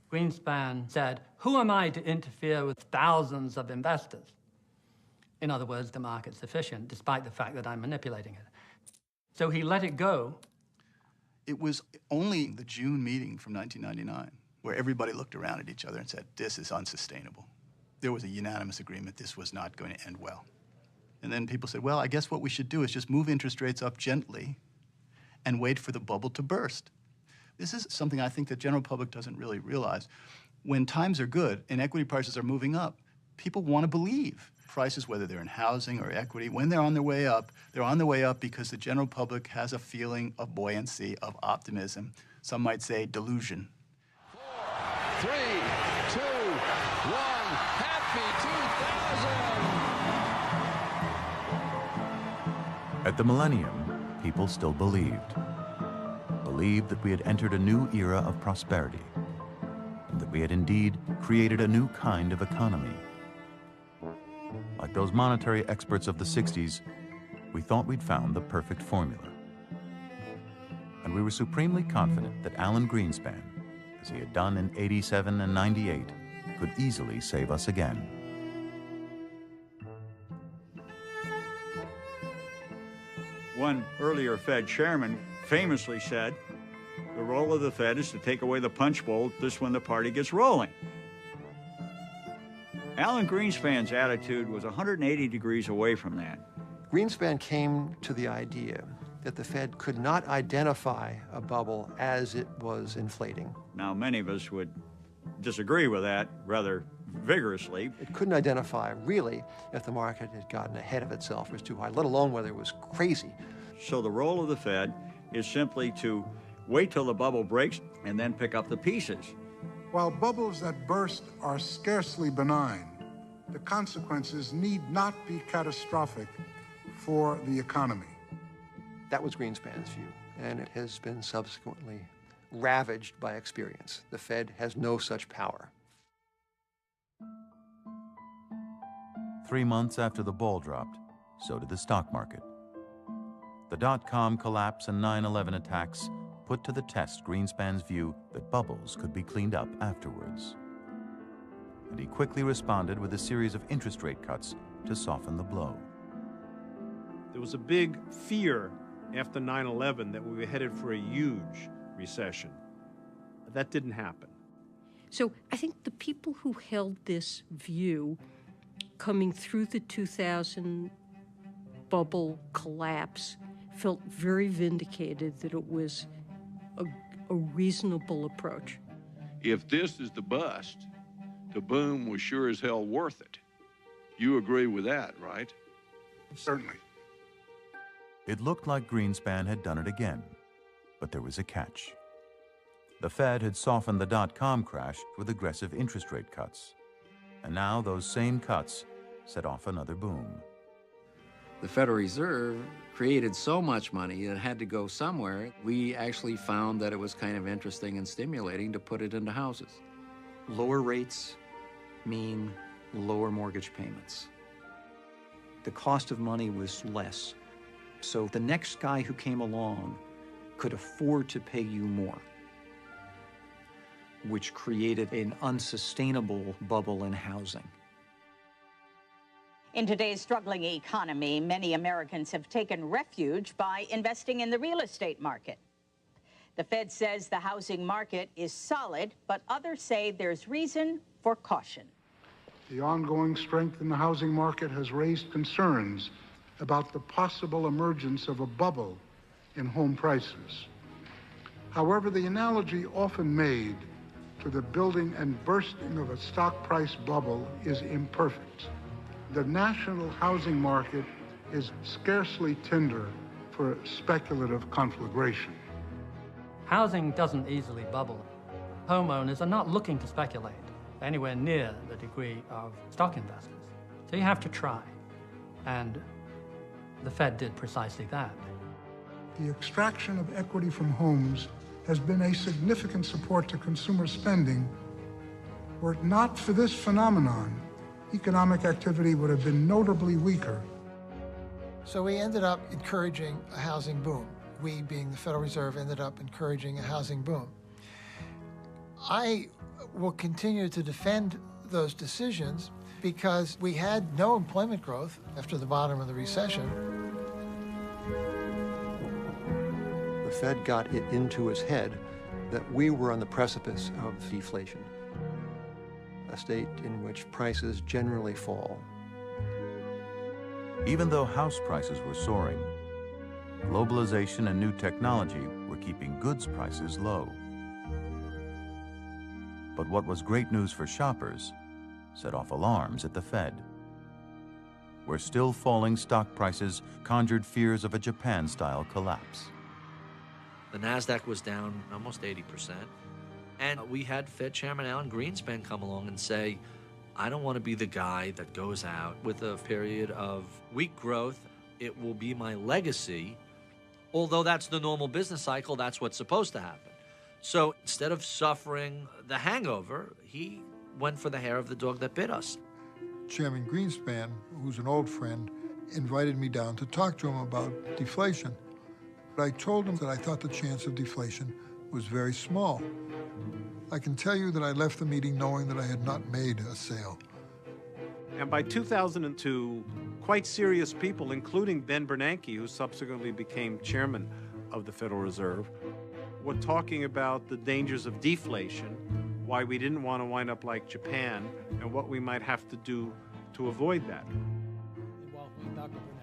Greenspan said, "Who am I to interfere with thousands of investors?" In other words, the market's efficient, despite the fact that I'm manipulating it. So he let it go. It was only the June meeting from 1999 where everybody looked around at each other and said, this is unsustainable. There was a unanimous agreement this was not going to end well. And then people said, well, I guess what we should do is just move interest rates up gently and wait for the bubble to burst. This is something I think the general public doesn't really realize. When times are good and equity prices are moving up, people want to believe prices, whether they're in housing or equity, when they're on their way up, they're on their way up because the general public has a feeling of buoyancy, of optimism. Some might say delusion. 4, 3, 2, 1, happy 2000! At the millennium, people still believed that we had entered a new era of prosperity, and that we had indeed created a new kind of economy. Like those monetary experts of the 60s, we thought we'd found the perfect formula. And we were supremely confident that Alan Greenspan, as he had done in '87 and '98, could easily save us again. One earlier Fed chairman famously said, the role of the Fed is to take away the punch bowl just when the party gets rolling. Alan Greenspan's attitude was 180 degrees away from that. Greenspan came to the idea that the Fed could not identify a bubble as it was inflating. Now, many of us would disagree with that rather vigorously. It couldn't identify, really, if the market had gotten ahead of itself, was too high, let alone whether it was crazy. So the role of the Fed is simply to wait till the bubble breaks and then pick up the pieces. While bubbles that burst are scarcely benign, the consequences need not be catastrophic for the economy. That was Greenspan's view, and it has been subsequently ravaged by experience. The Fed has no such power. 3 months after the ball dropped, so did the stock market. The dot-com collapse and 9/11 attacks put to the test Greenspan's view that bubbles could be cleaned up afterwards. And he quickly responded with a series of interest rate cuts to soften the blow. There was a big fear after 9/11 that we were headed for a huge recession. That didn't happen. So I think the people who held this view coming through the 2000 bubble collapse felt very vindicated that it was a reasonable approach. If this is the bust, the boom was sure as hell worth it. You agree with that, right? Certainly. It looked like Greenspan had done it again, but there was a catch. The Fed had softened the dot-com crash with aggressive interest rate cuts, and now those same cuts set off another boom. The Federal Reserve created so much money that it had to go somewhere. We actually found that it was kind of interesting and stimulating to put it into houses. Lower rates mean lower mortgage payments. The cost of money was less. So the next guy who came along could afford to pay you more, which created an unsustainable bubble in housing. In today's struggling economy, many Americans have taken refuge by investing in the real estate market. The Fed says the housing market is solid, but others say there's reason for caution. The ongoing strength in the housing market has raised concerns about the possible emergence of a bubble in home prices. However, the analogy often made to the building and bursting of a stock price bubble is imperfect. The national housing market is scarcely tender for speculative conflagration. Housing doesn't easily bubble. Homeowners are not looking to speculate anywhere near the degree of stock investors. So you have to try. And the Fed did precisely that. The extraction of equity from homes has been a significant support to consumer spending. Were it not for this phenomenon, economic activity would have been notably weaker. So we ended up encouraging a housing boom. We, being the Federal Reserve, ended up encouraging a housing boom. I will continue to defend those decisions because we had no employment growth after the bottom of the recession. The Fed got it into its head that we were on the precipice of deflation, a state in which prices generally fall. Even though house prices were soaring, globalization and new technology were keeping goods prices low. But what was great news for shoppers set off alarms at the Fed, where still falling stock prices conjured fears of a Japan-style collapse. The NASDAQ was down almost 80%. And we had Fed Chairman Alan Greenspan come along and say, I don't want to be the guy that goes out with a period of weak growth. It will be my legacy. Although that's the normal business cycle, that's what's supposed to happen. So instead of suffering the hangover, he went for the hair of the dog that bit us. Chairman Greenspan, who's an old friend, invited me down to talk to him about deflation. But I told him that I thought the chance of deflation was very small. I can tell you that I left the meeting knowing that I had not made a sale. And by 2002, quite serious people, including Ben Bernanke, who subsequently became chairman of the Federal Reserve, were talking about the dangers of deflation why we didn't want to wind up like Japan, and what we might have to do to avoid that.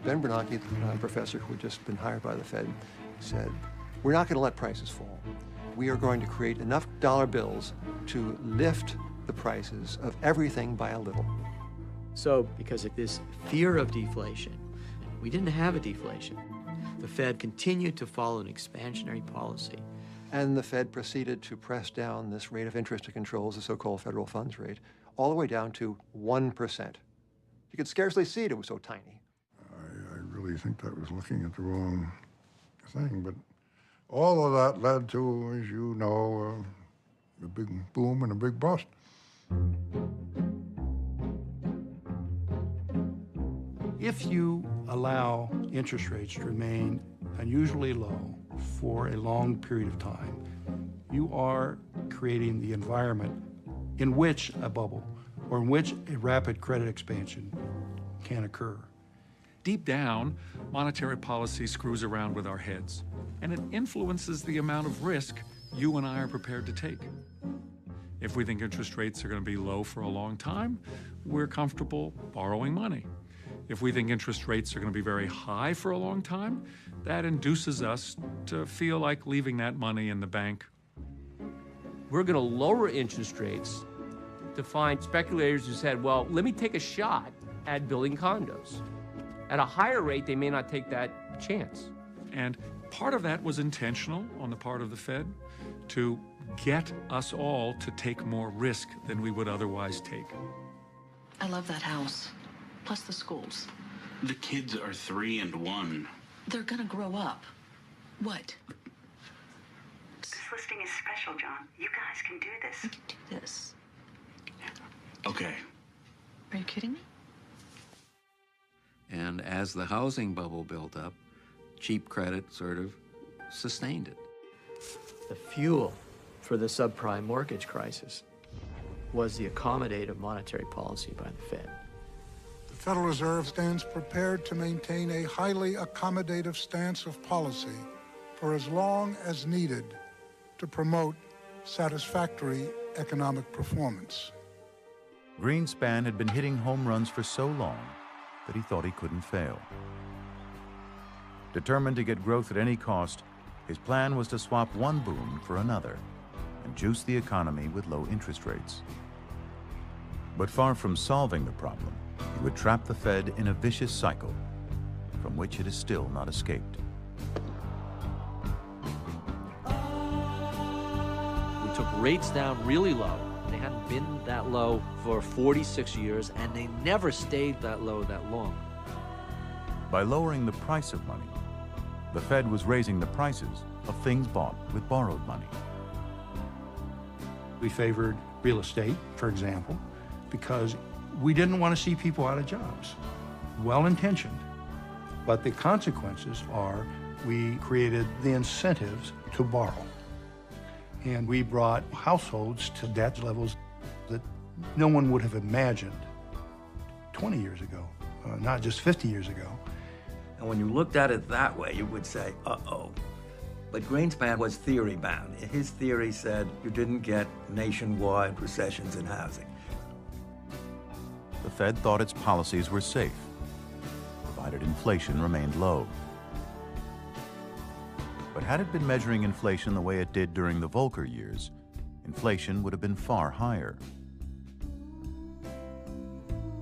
Ben Bernanke, the professor who had just been hired by the Fed, said, we're not going to let prices fall. We are going to create enough dollar bills to lift the prices of everything by a little. So, because of this fear of deflation, we didn't have a deflation. The Fed continued to follow an expansionary policy. And the Fed proceeded to press down this rate of interest it controls, the so-called federal funds rate, all the way down to 1%. You could scarcely see it, it was so tiny. I really think that was looking at the wrong thing, but all of that led to, as you know, a big boom and a big bust. If you allow interest rates to remain unusually low for a long period of time, you are creating the environment in which a bubble or in which a rapid credit expansion can occur. Deep down, monetary policy screws around with our heads, and it influences the amount of risk you and I are prepared to take. If we think interest rates are going to be low for a long time, we're comfortable borrowing money. If we think interest rates are going to be very high for a long time, that induces us to feel like leaving that money in the bank. We're going to lower interest rates to find speculators who said, well, let me take a shot at building condos. At a higher rate, they may not take that chance. And part of that was intentional on the part of the Fed to get us all to take more risk than we would otherwise take. I love that house, plus the schools. The kids are 3 and 1. They're gonna grow up. What? This listing is special, John. You guys can do this. We can do this. Okay. Are you kidding me? And as the housing bubble built up, cheap credit sort of sustained it. The fuel for the subprime mortgage crisis was the accommodative monetary policy by the Fed. The Federal Reserve stands prepared to maintain a highly accommodative stance of policy for as long as needed to promote satisfactory economic performance. Greenspan had been hitting home runs for so long that he thought he couldn't fail. Determined to get growth at any cost, his plan was to swap one boom for another and juice the economy with low interest rates. But far from solving the problem, he would trap the Fed in a vicious cycle from which it has still not escaped. We took rates down really low. They hadn't been that low for 46 years, and they never stayed that low that long. By lowering the price of money, the Fed was raising the prices of things bought with borrowed money. We favored real estate, for example, because we didn't want to see people out of jobs. Well-intentioned, but the consequences are we created the incentives to borrow. And we brought households to debt levels that no one would have imagined 20 years ago, not just 50 years ago. And when you looked at it that way, you would say, uh-oh. But Greenspan was theory-bound. His theory said you didn't get nationwide recessions in housing. The Fed thought its policies were safe, provided inflation remained low. But had it been measuring inflation the way it did during the Volcker years, inflation would have been far higher.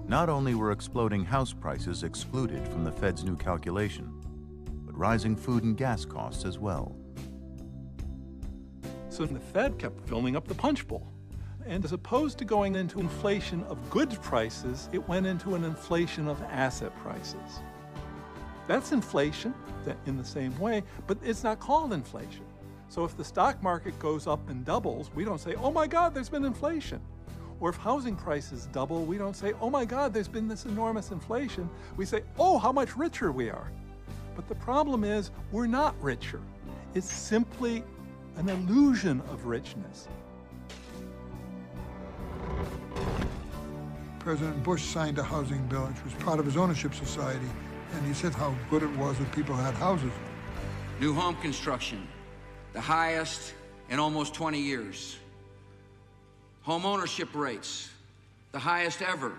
Not only were exploding house prices excluded from the Fed's new calculation, but rising food and gas costs as well. So the Fed kept filling up the punch bowl. And as opposed to going into inflation of goods prices, it went into an inflation of asset prices. That's inflation in the same way, but it's not called inflation. So if the stock market goes up and doubles, we don't say, oh my God, there's been inflation. Or if housing prices double, we don't say, oh my God, there's been this enormous inflation. We say, oh, how much richer we are. But the problem is, we're not richer. It's simply an illusion of richness. President Bush signed a housing bill, which was part of his ownership society, and he said how good it was that people had houses. New home construction, the highest in almost 20 years. Home ownership rates, the highest ever.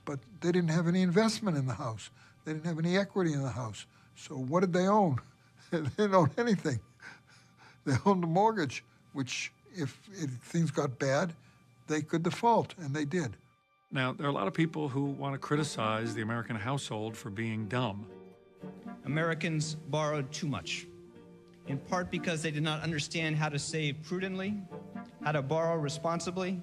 But they didn't have any investment in the house. They didn't have any equity in the house. So what did they own? They didn't own anything. They owned a mortgage, which if things got bad, they could default, and they did. Now, there are a lot of people who want to criticize the American household for being dumb. Americans borrowed too much, in part because they did not understand how to save prudently, how to borrow responsibly,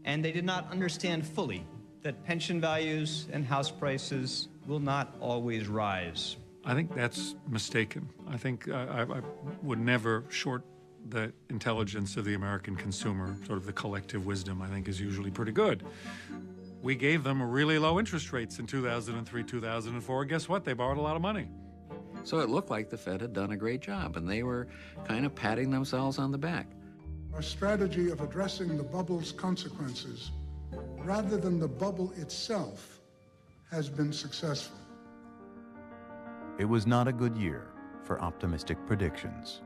and they did not understand fully that pension values and house prices will not always rise. I think that's mistaken. I think I would never short the intelligence of the American consumer. Sort of the collective wisdom, I think, is usually pretty good. We gave them really low interest rates in 2003, 2004. Guess what? They borrowed a lot of money. So it looked like the Fed had done a great job, and they were kind of patting themselves on the back. Our strategy of addressing the bubble's consequences, rather than the bubble itself, has been successful. It was not a good year for optimistic predictions.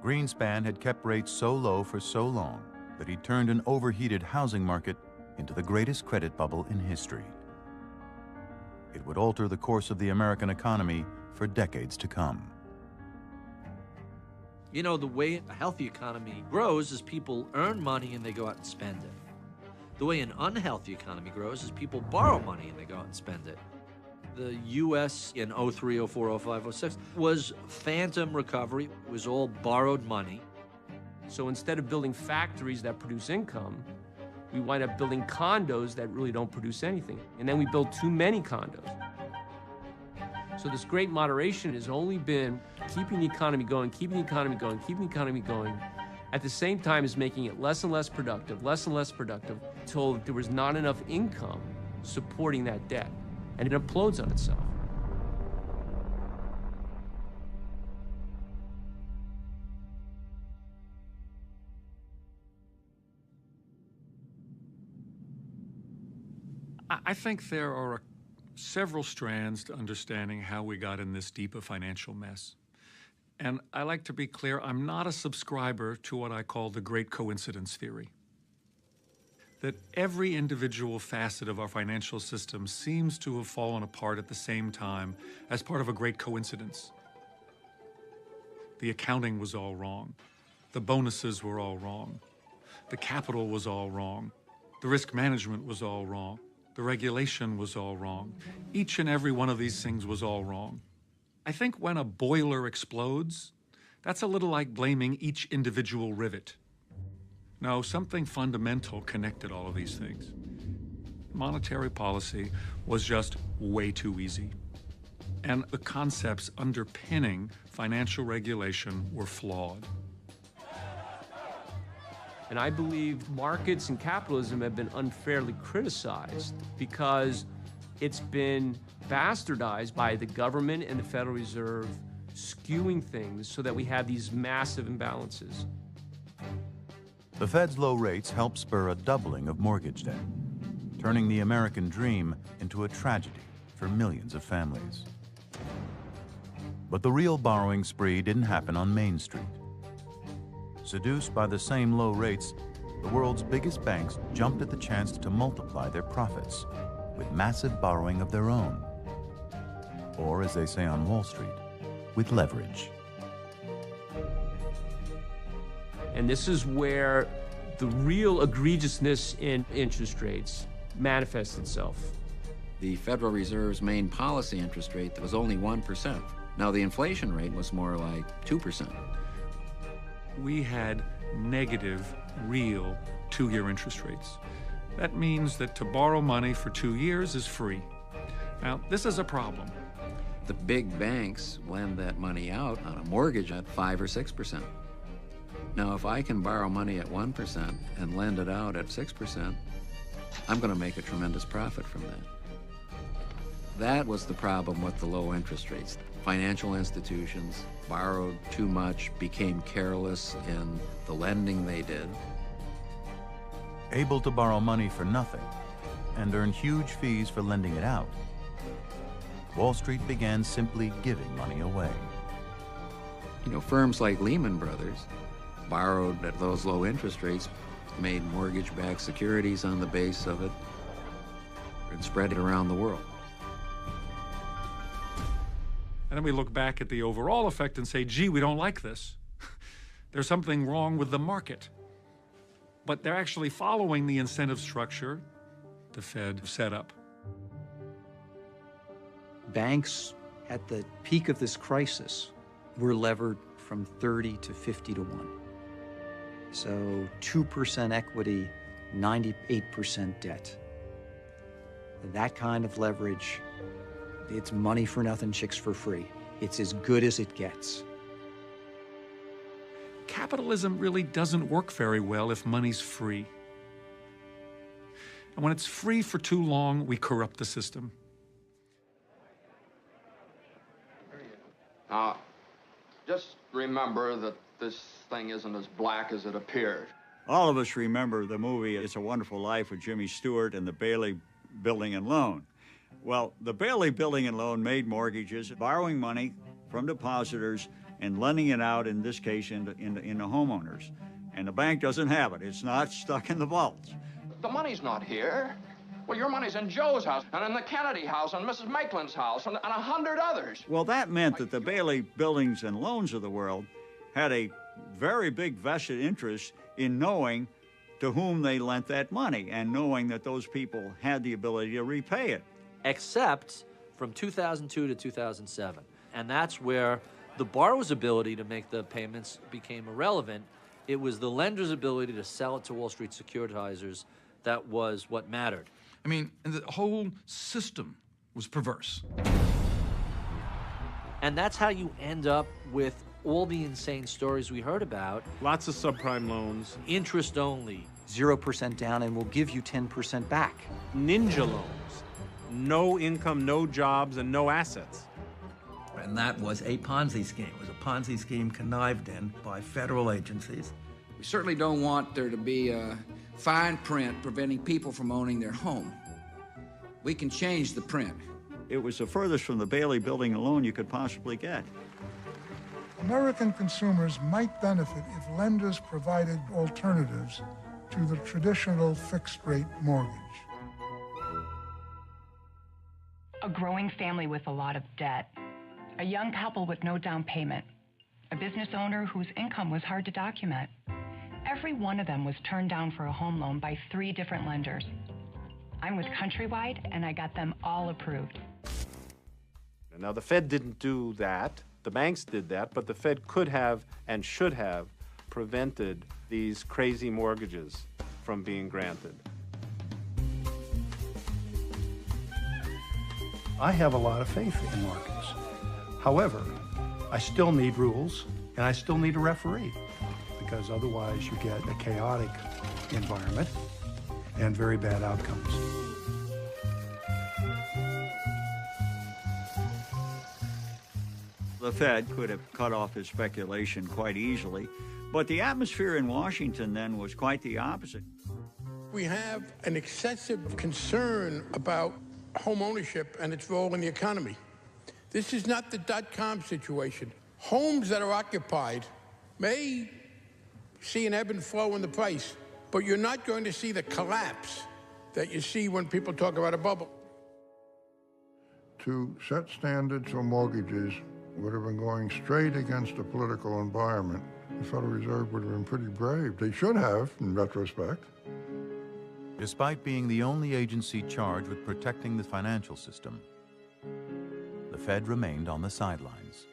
Greenspan had kept rates so low for so long that he turned an overheated housing market into the greatest credit bubble in history. It would alter the course of the American economy for decades to come. You know, the way a healthy economy grows is people earn money and they go out and spend it. The way an unhealthy economy grows is people borrow money and they go out and spend it. The U.S. in 03, 04, 05, 06 was phantom recovery. It was all borrowed money. So instead of building factories that produce income, we wind up building condos that really don't produce anything. And then we build too many condos. So this great moderation has only been keeping the economy going, keeping the economy going, keeping the economy going, at the same time as making it less and less productive, until there was not enough income supporting that debt. And it implodes on itself. I think there are several strands to understanding how we got in this deep a financial mess. And I like to be clear, I'm not a subscriber to what I call the great coincidence theory. That every individual facet of our financial system seems to have fallen apart at the same time as part of a great coincidence. The accounting was all wrong. The bonuses were all wrong. The capital was all wrong. The risk management was all wrong. The regulation was all wrong. Each and every one of these things was all wrong. I think when a boiler explodes, that's a little like blaming each individual rivet. No, something fundamental connected all of these things. Monetary policy was just way too easy. And the concepts underpinning financial regulation were flawed. And I believe markets and capitalism have been unfairly criticized because it's been bastardized by the government and the Federal Reserve skewing things so that we have these massive imbalances. The Fed's low rates helped spur a doubling of mortgage debt, turning the American dream into a tragedy for millions of families. But the real borrowing spree didn't happen on Main Street. Seduced by the same low rates, the world's biggest banks jumped at the chance to multiply their profits with massive borrowing of their own. Or, as they say on Wall Street, with leverage. And this is where the real egregiousness in interest rates manifests itself. The Federal Reserve's main policy interest rate was only 1%. Now the inflation rate was more like 2%. We had negative, real 2-year interest rates. That means that to borrow money for 2 years is free. Now, this is a problem. The big banks lend that money out on a mortgage at 5 or 6%. Now, if I can borrow money at 1% and lend it out at 6%, I'm going to make a tremendous profit from that. That was the problem with the low interest rates. Financial institutions borrowed too much, became careless in the lending they did. Able to borrow money for nothing and earn huge fees for lending it out, Wall Street began simply giving money away. You know, firms like Lehman Brothers borrowed at those low interest rates made mortgage-backed securities on the base of it, and spread it around the world. And then we look back at the overall effect and say, gee, we don't like this. There's something wrong with the market. But they're actually following the incentive structure the Fed set up. Banks at the peak of this crisis were levered from 30 to 50 to 1. So 2% equity, 98% debt. That kind of leverage, it's money for nothing, chicks for free. It's as good as it gets. Capitalism really doesn't work very well if money's free. And when it's free for too long, we corrupt the system. Just remember that this thing isn't as black as it appears. All of us remember the movie It's a Wonderful Life with Jimmy Stewart and the Bailey Building and Loan. Well, the Bailey Building and Loan made mortgages, borrowing money from depositors and lending it out, in this case, into homeowners. And the bank doesn't have it. It's not stuck in the vaults. The money's not here. Well, your money's in Joe's house, and in the Kennedy house, and Mrs. Maitland's house, and 100 others. Well, that meant that the Bailey Buildings and Loans of the world had a very big vested interest in knowing to whom they lent that money and knowing that those people had the ability to repay it. Except from 2002 to 2007. And that's where the borrower's ability to make the payments became irrelevant. It was the lender's ability to sell it to Wall Street securitizers that was what mattered. I mean, the whole system was perverse. And that's how you end up with all the insane stories we heard about. Lots of subprime loans. Interest only. 0% down and we'll give you 10% back. Ninja loans. No income, no jobs, and no assets. And that was a Ponzi scheme. It was a Ponzi scheme connived in by federal agencies. We certainly don't want there to be a fine print preventing people from owning their home. We can change the print. It was the furthest from the Bailey Building and Loan you could possibly get. American consumers might benefit if lenders provided alternatives to the traditional fixed-rate mortgage. A growing family with a lot of debt, a young couple with no down payment, a business owner whose income was hard to document. Every one of them was turned down for a home loan by 3 different lenders. I'm with Countrywide, and I got them all approved. Now, the Fed didn't do that. The banks did that, but the Fed could have and should have prevented these crazy mortgages from being granted. I have a lot of faith in markets. However, I still need rules, and I still need a referee, because otherwise you get a chaotic environment and very bad outcomes. The Fed could have cut off his speculation quite easily, but the atmosphere in Washington then was quite the opposite. We have an excessive concern about home ownership and its role in the economy. This is not the dot-com situation. Homes that are occupied may see an ebb and flow in the price, but you're not going to see the collapse that you see when people talk about a bubble. To set standards for mortgages would have been going straight against the political environment. The Federal Reserve would have been pretty brave. They should have, in retrospect. Despite being the only agency charged with protecting the financial system, the Fed remained on the sidelines,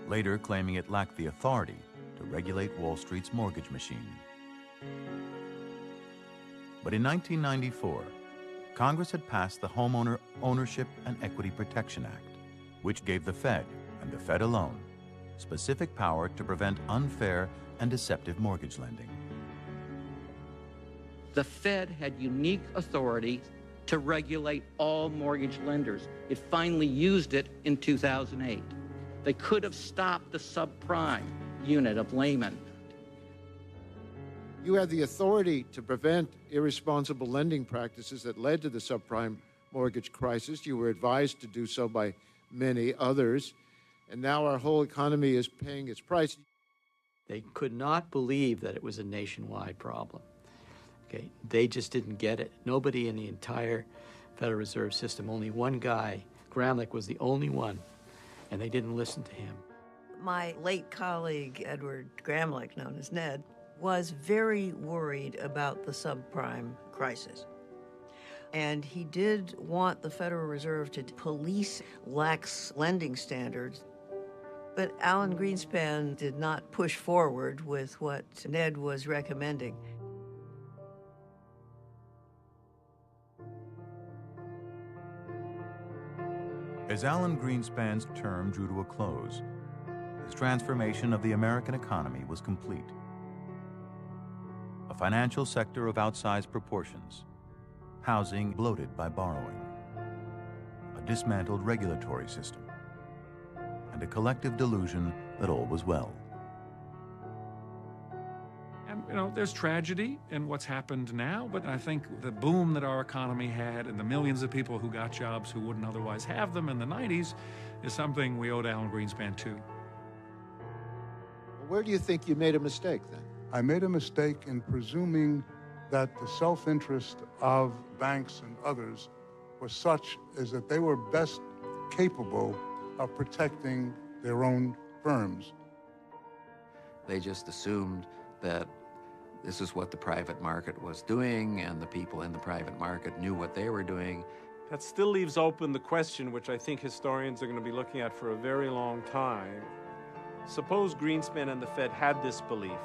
later claiming it lacked the authority to regulate Wall Street's mortgage machine. But in 1994, Congress had passed the Homeowner Ownership and Equity Protection Act, which gave the Fed, and the Fed alone, specific power to prevent unfair and deceptive mortgage lending. The Fed had unique authority to regulate all mortgage lenders. It finally used it in 2008. They could have stopped the subprime unit of Lehman. You had the authority to prevent irresponsible lending practices that led to the subprime mortgage crisis. You were advised to do so by many others, and now our whole economy is paying its price. They could not believe that it was a nationwide problem. Okay, they just didn't get it. Nobody in the entire Federal Reserve System, only one guy, Gramlich, was the only one, and they didn't listen to him. My late colleague, Edward Gramlich, known as Ned, was very worried about the subprime crisis. And he did want the Federal Reserve to police lax lending standards. But Alan Greenspan did not push forward with what Ned was recommending. As Alan Greenspan's term drew to a close, his transformation of the American economy was complete. A financial sector of outsized proportions, housing bloated by borrowing, a dismantled regulatory system, and a collective delusion that all was well. And, there's tragedy in what's happened now, but I think the boom that our economy had and the millions of people who got jobs who wouldn't otherwise have them in the 90s is something we owe to Alan Greenspan, too. Where do you think you made a mistake, then? I made a mistake in presuming that the self-interest of banks and others was such as that they were best capable of protecting their own firms. They just assumed that this is what the private market was doing, and the people in the private market knew what they were doing. That still leaves open the question, which I think historians are going to be looking at for a very long time. Suppose Greenspan and the Fed had this belief.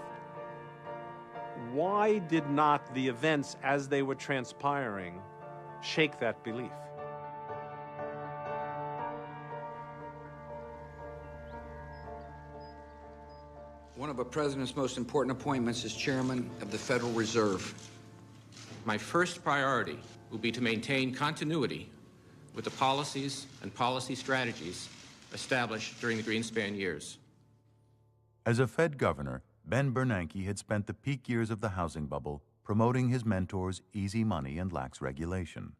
Why did not the events as they were transpiring shake that belief? One of a president's most important appointments is chairman of the Federal Reserve. My first priority will be to maintain continuity with the policies and policy strategies established during the Greenspan years. As a Fed governor, Ben Bernanke had spent the peak years of the housing bubble promoting his mentor's easy money and lax regulation.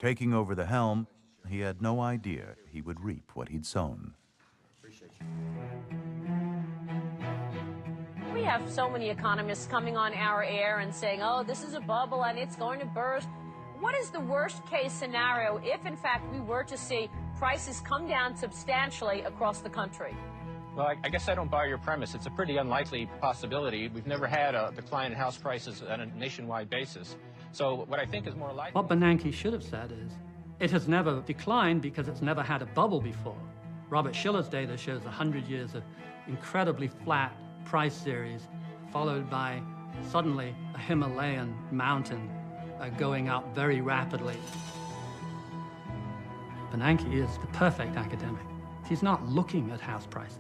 Taking over the helm, he had no idea he would reap what he'd sown. We have so many economists coming on our air and saying, oh, this is a bubble and it's going to burst. What is the worst case scenario if, in fact, we were to see prices come down substantially across the country? Well, I guess I don't buy your premise. It's a pretty unlikely possibility. We've never had a decline in house prices on a nationwide basis. So what I think is more likely... What Bernanke should have said is, it has never declined because it's never had a bubble before. Robert Shiller's data shows 100 years of incredibly flat price series, followed by suddenly a Himalayan mountain going up very rapidly. Bernanke is the perfect academic. He's not looking at house prices.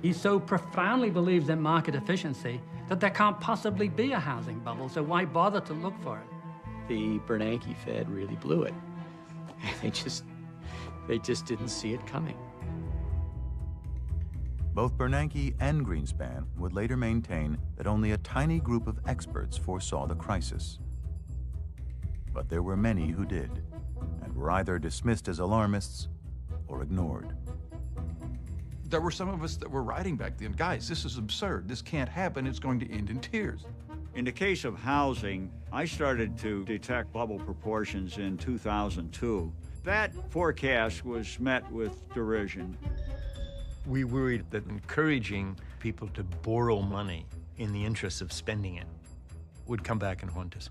He so profoundly believes in market efficiency that there can't possibly be a housing bubble, so why bother to look for it? The Bernanke Fed really blew it. They just didn't see it coming. Both Bernanke and Greenspan would later maintain that only a tiny group of experts foresaw the crisis. But there were many who did, and were either dismissed as alarmists or ignored. There were some of us that were writing back then, guys, this is absurd. This can't happen. It's going to end in tears. In the case of housing, I started to detect bubble proportions in 2002. That forecast was met with derision. We worried that encouraging people to borrow money in the interest of spending it would come back and haunt us.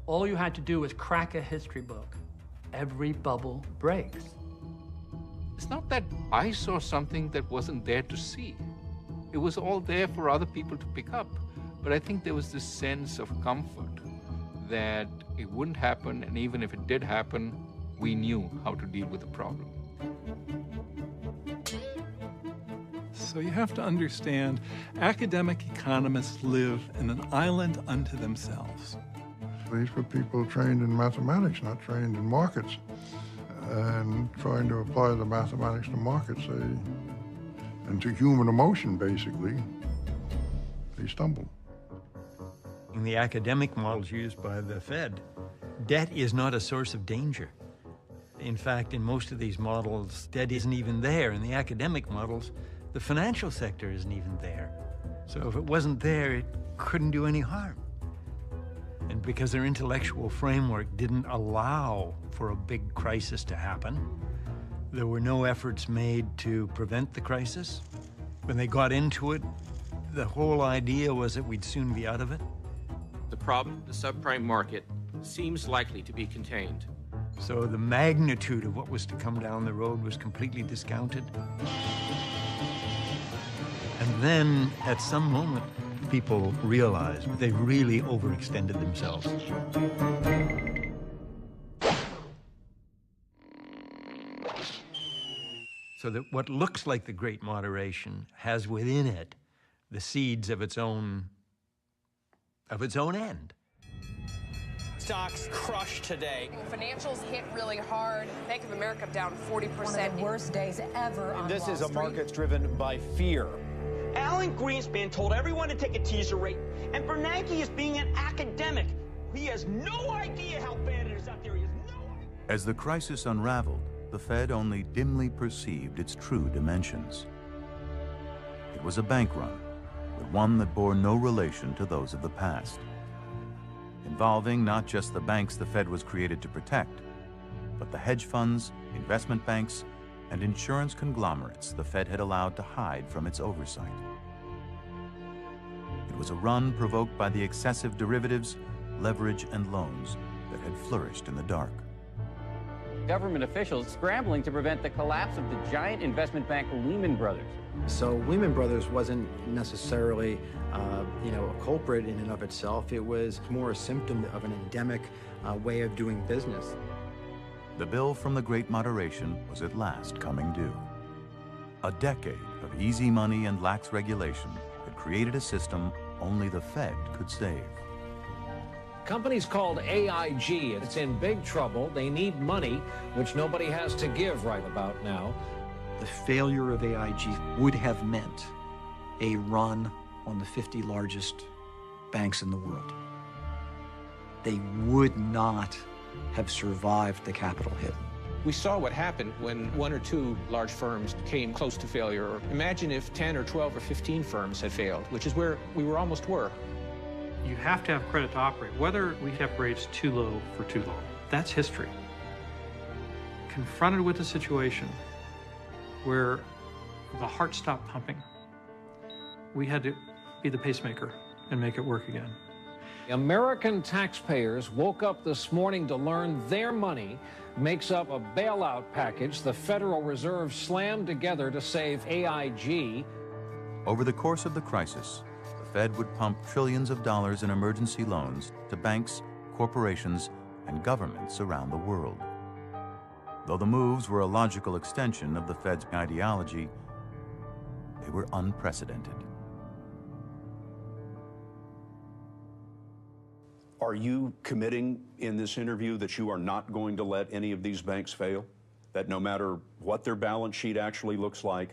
All you had to do was crack a history book. Every bubble breaks. It's not that I saw something that wasn't there to see. It was all there for other people to pick up. But I think there was this sense of comfort that it wouldn't happen, and even if it did happen, we knew how to deal with the problem. So you have to understand, academic economists live in an island unto themselves. These were people trained in mathematics, not trained in markets. And trying to apply the mathematics to markets, and to human emotion, basically, they stumbled. In the academic models used by the Fed, debt is not a source of danger. In fact, in most of these models, debt isn't even there. In the academic models, the financial sector isn't even there. So if it wasn't there, it couldn't do any harm. And because their intellectual framework didn't allow for a big crisis to happen, there were no efforts made to prevent the crisis. When they got into it, the whole idea was that we'd soon be out of it. The problem, the subprime market, seems likely to be contained. So the magnitude of what was to come down the road was completely discounted. And then, at some moment, people realized they really overextended themselves. So that what looks like the Great Moderation has within it the seeds of its own end. Stocks crushed today. Financials hit really hard. Bank of America down 40%. One of the worst days ever on This Wall is a Street. market driven by fear. Alan Greenspan told everyone to take a teaser rate, and Bernanke is being an academic. He has no idea how bad it is out there. He has no idea. As the crisis unraveled, the Fed only dimly perceived its true dimensions. It was a bank run, but one that bore no relation to those of the past, involving not just the banks the Fed was created to protect, but the hedge funds, investment banks, and insurance conglomerates the Fed had allowed to hide from its oversight. It was a run provoked by the excessive derivatives, leverage, and loans that had flourished in the dark. Government officials scrambling to prevent the collapse of the giant investment bank Lehman Brothers. So Lehman Brothers wasn't necessarily, a culprit in and of itself. It was more a symptom of an endemic way of doing business. The bill from the Great Moderation was at last coming due. A decade of easy money and lax regulation had created a system only the Fed could save. Company's called AIG. It's in big trouble. They need money, which nobody has to give right about now. The failure of AIG would have meant a run on the 50 largest banks in the world. They would not have survived the capital hit. We saw what happened when one or two large firms came close to failure. Imagine if 10 or 12 or 15 firms had failed, which is where we almost were. You have to have credit to operate, whether we kept rates too low for too long. That's history. Confronted with a situation where the heart stopped pumping, we had to be the pacemaker and make it work again. American taxpayers woke up this morning to learn their money makes up a bailout package the Federal Reserve slammed together to save AIG. Over the course of the crisis, the Fed would pump trillions of dollars in emergency loans to banks, corporations, and governments around the world. Though the moves were a logical extension of the Fed's ideology, they were unprecedented. Are you committing in this interview that you are not going to let any of these banks fail? That no matter what their balance sheet actually looks like,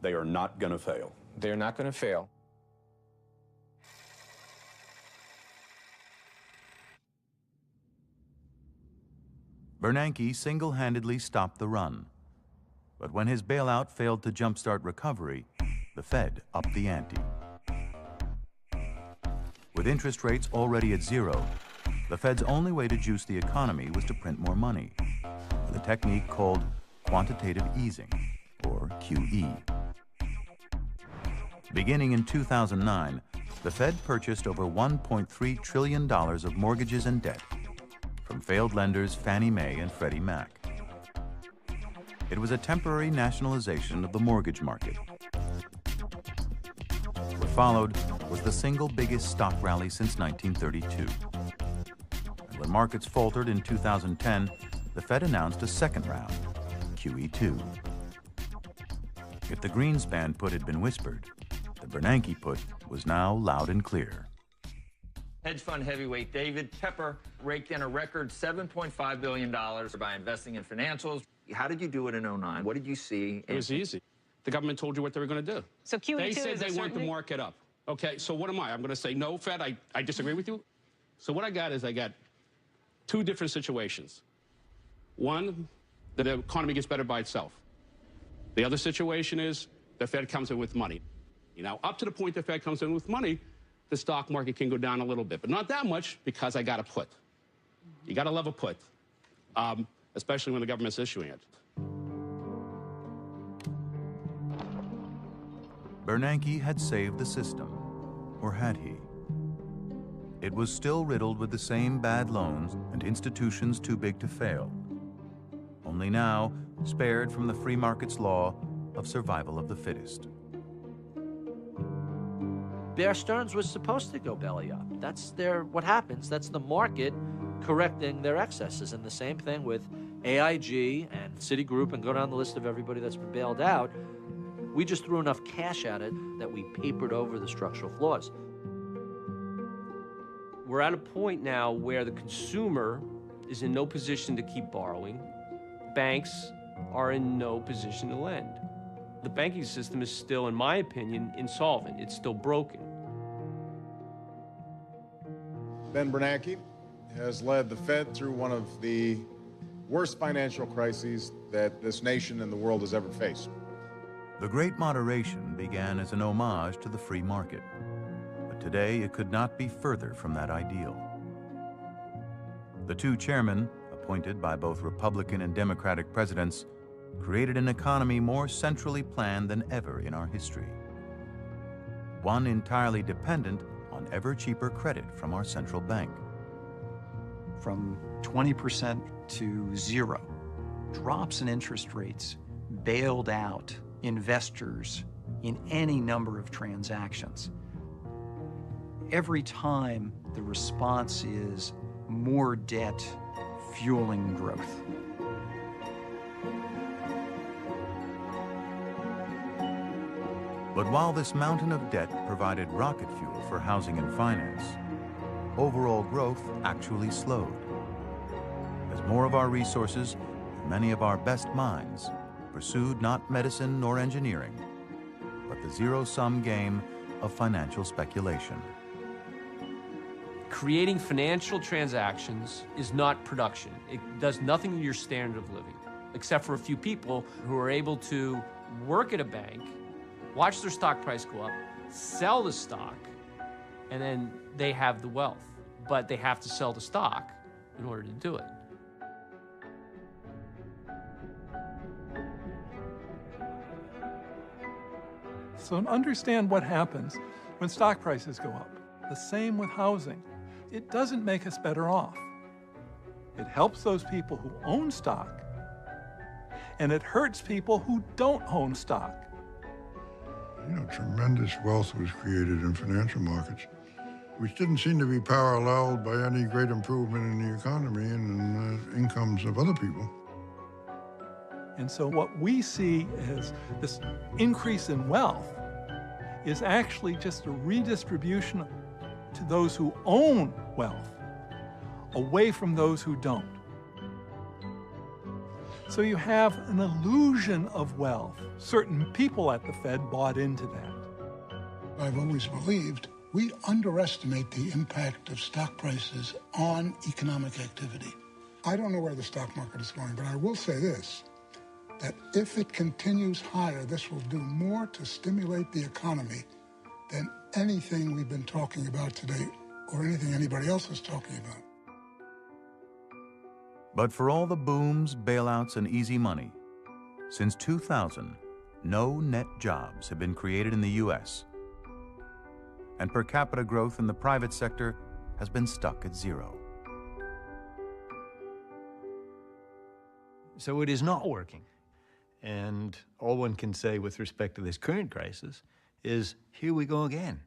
they are not going to fail? They're not going to fail. Bernanke single-handedly stopped the run. But when his bailout failed to jumpstart recovery, the Fed upped the ante. With interest rates already at zero, the Fed's only way to juice the economy was to print more money, with a technique called quantitative easing, or QE. Beginning in 2009, the Fed purchased over $1.3 trillion of mortgages and debt from failed lenders Fannie Mae and Freddie Mac. It was a temporary nationalization of the mortgage market. What followed was the single biggest stock rally since 1932. And when markets faltered in 2010, the Fed announced a second round, QE2. If the Greenspan put had been whispered, the Bernanke put was now loud and clear. Hedge fund heavyweight David Tepper raked in a record $7.5 billion by investing in financials. How did you do it in 2009? What did you see? It was easy. The government told you what they were going to do. So QE2 They said is they want the certainly... market up. Okay, so what am I? I'm going to say, no, Fed, I disagree with you. So what I got is I got two different situations. One, that the economy gets better by itself. The other situation is the Fed comes in with money. Now, up to the point the Fed comes in with money, the stock market can go down a little bit, but not that much because I got a put. You got to love a put, especially when the government's issuing it. Bernanke had saved the system, or had he? It was still riddled with the same bad loans and institutions too big to fail, only now spared from the free market's law of survival of the fittest. Bear Stearns was supposed to go belly up. That's what happens. That's the market correcting their excesses. And the same thing with AIG and Citigroup, and go down the list of everybody that's been bailed out. We just threw enough cash at it that we papered over the structural flaws. We're at a point now where the consumer is in no position to keep borrowing. Banks are in no position to lend. The banking system is still, in my opinion, insolvent. It's still broken. Ben Bernanke has led the Fed through one of the worst financial crises that this nation and the world has ever faced. The Great Moderation began as an homage to the free market, but today it could not be further from that ideal. The two chairmen, appointed by both Republican and Democratic presidents, created an economy more centrally planned than ever in our history. One entirely dependent on ever cheaper credit from our central bank. From 20% to zero, drops in interest rates bailed out investors in any number of transactions. Every time the response is more debt fueling growth. But while this mountain of debt provided rocket fuel for housing and finance, overall growth actually slowed. As more of our resources and many of our best minds pursued not medicine nor engineering, but the zero-sum game of financial speculation. Creating financial transactions is not production. It does nothing to your standard of living, except for a few people who are able to work at a bank, watch their stock price go up, sell the stock, and then they have the wealth. But they have to sell the stock in order to do it. So understand what happens when stock prices go up. The same with housing. It doesn't make us better off. It helps those people who own stock, and it hurts people who don't own stock. You know, tremendous wealth was created in financial markets, which didn't seem to be paralleled by any great improvement in the economy and in the incomes of other people. And so what we see as this increase in wealth is actually just a redistribution to those who own wealth, away from those who don't. So you have an illusion of wealth. Certain people at the Fed bought into that. I've always believed we underestimate the impact of stock prices on economic activity. I don't know where the stock market is going, but I will say this, that if it continues higher, this will do more to stimulate the economy than anything we've been talking about today or anything anybody else is talking about. But for all the booms, bailouts, and easy money, since 2000, no net jobs have been created in the U.S., and per capita growth in the private sector has been stuck at zero. So it is not working. And all one can say with respect to this current crisis is, here we go again.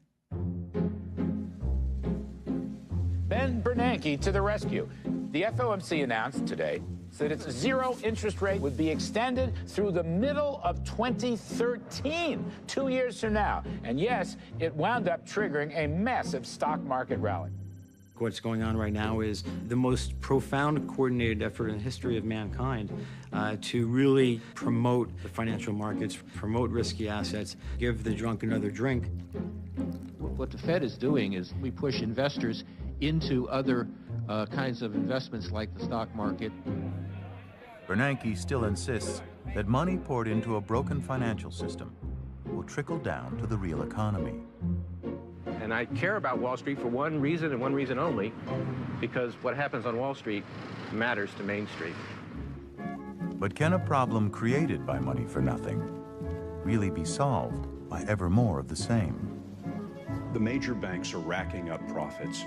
Ben Bernanke to the rescue. The FOMC announced today that its zero interest rate would be extended through the middle of 2013, 2 years from now. And yes, it wound up triggering a massive stock market rally. What's going on right now is the most profound coordinated effort in the history of mankind to really promote the financial markets, promote risky assets, give the drunk another drink. What the Fed is doing is we push investors into other kinds of investments like the stock market. Bernanke still insists that money poured into a broken financial system will trickle down to the real economy. And I care about Wall Street for one reason and one reason only, because what happens on Wall Street matters to Main Street. But can a problem created by money for nothing really be solved by ever more of the same? The major banks are racking up profits,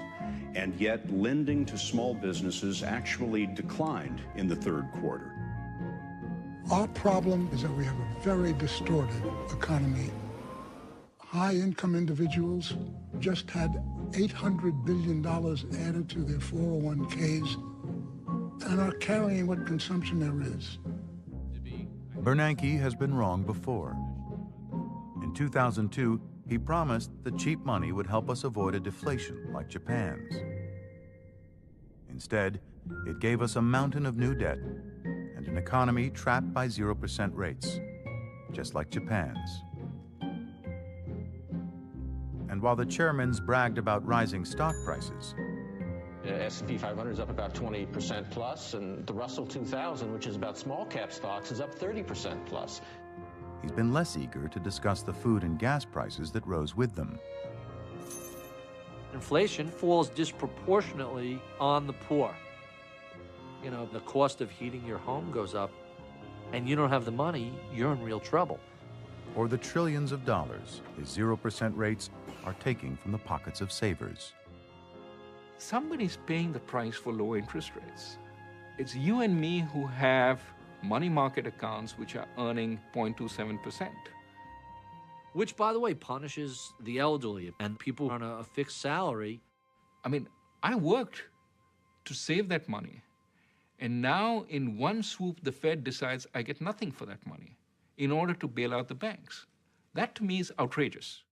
and yet lending to small businesses actually declined in the third quarter. Our problem is that we have a very distorted economy. High-income individuals just had $800 billion added to their 401ks and are carrying what consumption there is. Bernanke has been wrong before. In 2002, he promised that cheap money would help us avoid a deflation like Japan's. Instead, it gave us a mountain of new debt and an economy trapped by 0% rates, just like Japan's. And while the chairmans bragged about rising stock prices, The S&P 500 is up about 20% plus, and the Russell 2000, which is about small cap stocks, is up 30% plus. he's been less eager to discuss the food and gas prices that rose with them. Inflation falls disproportionately on the poor. You know, the cost of heating your home goes up, and you don't have the money, you're in real trouble. Or the trillions of dollars his 0% rates are taking from the pockets of savers. Somebody's paying the price for low interest rates. It's you and me who have money market accounts which are earning 0.27%. Which, by the way, punishes the elderly and people on a fixed salary. I mean, I worked to save that money. And now, in one swoop, the Fed decides I get nothing for that money in order to bail out the banks. That, to me, is outrageous.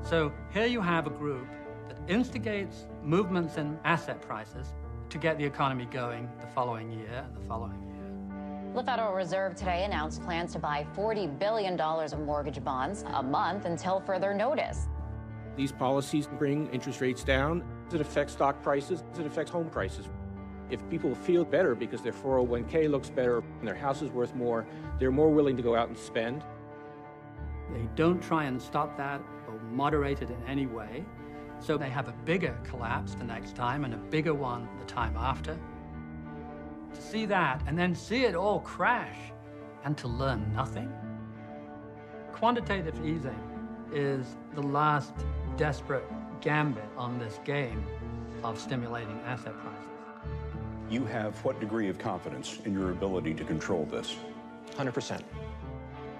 So here you have a group that instigates movements in asset prices to get the economy going the following year and the following year. The Federal Reserve today announced plans to buy $40 billion of mortgage bonds a month until further notice. These policies bring interest rates down. It affects stock prices. It affects home prices. If people feel better because their 401k looks better and their house is worth more, they're more willing to go out and spend. They don't try and stop that or moderate it in any way. So they have a bigger collapse the next time and a bigger one the time after. To see that and then see it all crash and to learn nothing. Quantitative easing is the last desperate gambit on this game of stimulating asset prices. You have what degree of confidence in your ability to control this? 100%.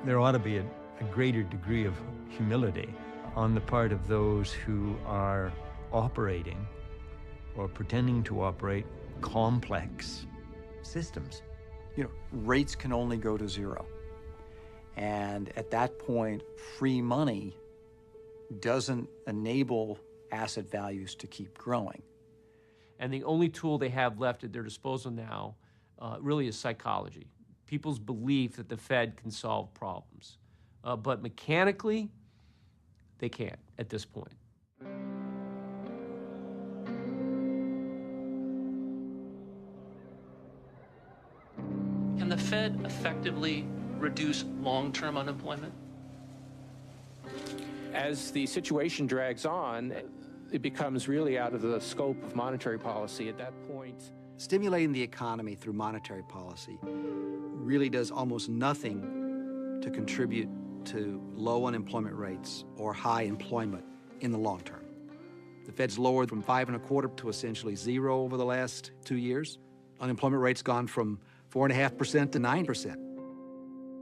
There ought to be a greater degree of humility on the part of those who are operating or pretending to operate complex systems. You know, rates can only go to zero. And at that point, free money doesn't enable asset values to keep growing. And the only tool they have left at their disposal now really is psychology. People's belief that the Fed can solve problems. But mechanically, they can't at this point. Can the Fed effectively reduce long-term unemployment? As the situation drags on, it becomes really out of the scope of monetary policy at that point. Stimulating the economy through monetary policy really does almost nothing to contribute to low unemployment rates or high employment in the long term. The Fed's lowered from 5.25% to essentially zero over the last 2 years. Unemployment rate's gone from 4.5% to 9%.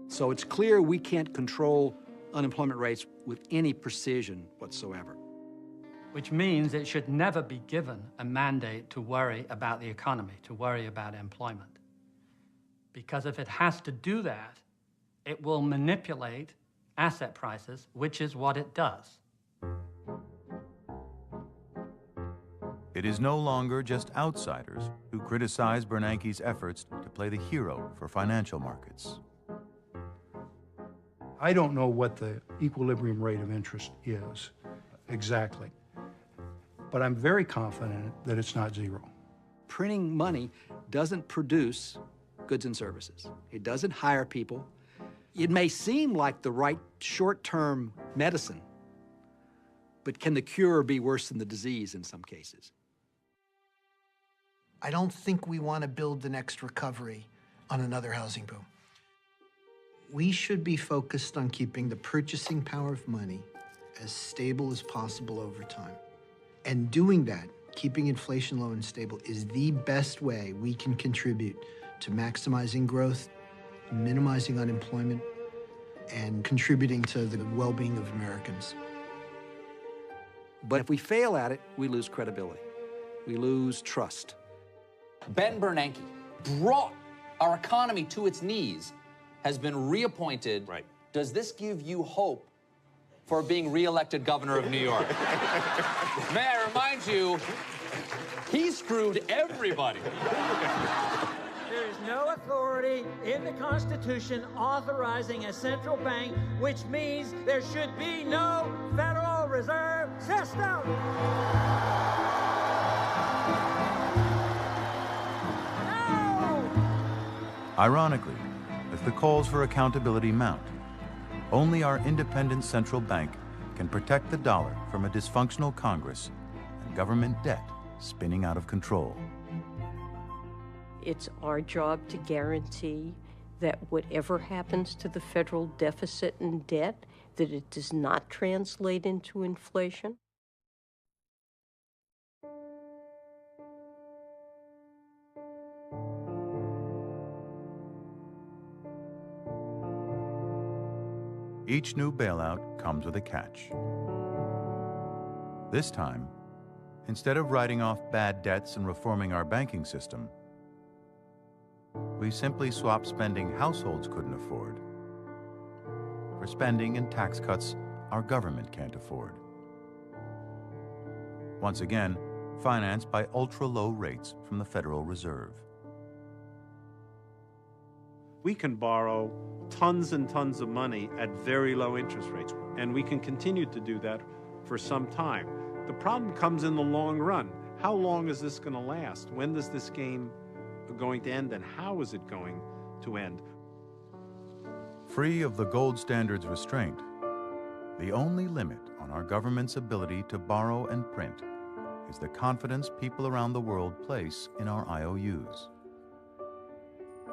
So it's clear we can't control unemployment rates with any precision whatsoever. Which means it should never be given a mandate to worry about the economy, to worry about employment. Because if it has to do that, it will manipulate asset prices, which is what it does. It is no longer just outsiders who criticize Bernanke's efforts to play the hero for financial markets. I don't know what the equilibrium rate of interest is exactly, but I'm very confident that it's not zero. Printing money doesn't produce goods and services. It doesn't hire people. It may seem like the right short-term medicine, but can the cure be worse than the disease in some cases? I don't think we want to build the next recovery on another housing boom. We should be focused on keeping the purchasing power of money as stable as possible over time. And doing that, keeping inflation low and stable, is the best way we can contribute to maximizing growth, minimizing unemployment, and contributing to the well-being of Americans. But if we fail at it, we lose credibility. We lose trust. Ben Bernanke brought our economy to its knees, has been reappointed. Right. Does this give you hope for being reelected governor of New York? May I remind you, he screwed everybody. There is no authority in the Constitution authorizing a central bank, which means there should be no Federal Reserve System. Ironically, as the calls for accountability mount, only our independent central bank can protect the dollar from a dysfunctional Congress and government debt spinning out of control. It's our job to guarantee that whatever happens to the federal deficit and debt, that it does not translate into inflation. Each new bailout comes with a catch. This time, instead of writing off bad debts and reforming our banking system, we simply swap spending households couldn't afford for spending and tax cuts our government can't afford. Once again, financed by ultra-low rates from the Federal Reserve. We can borrow tons and tons of money at very low interest rates, and we can continue to do that for some time. The problem comes in the long run. How long is this going to last? When is this game going to end, and how is it going to end? Free of the gold standard's restraint, the only limit on our government's ability to borrow and print is the confidence people around the world place in our IOUs.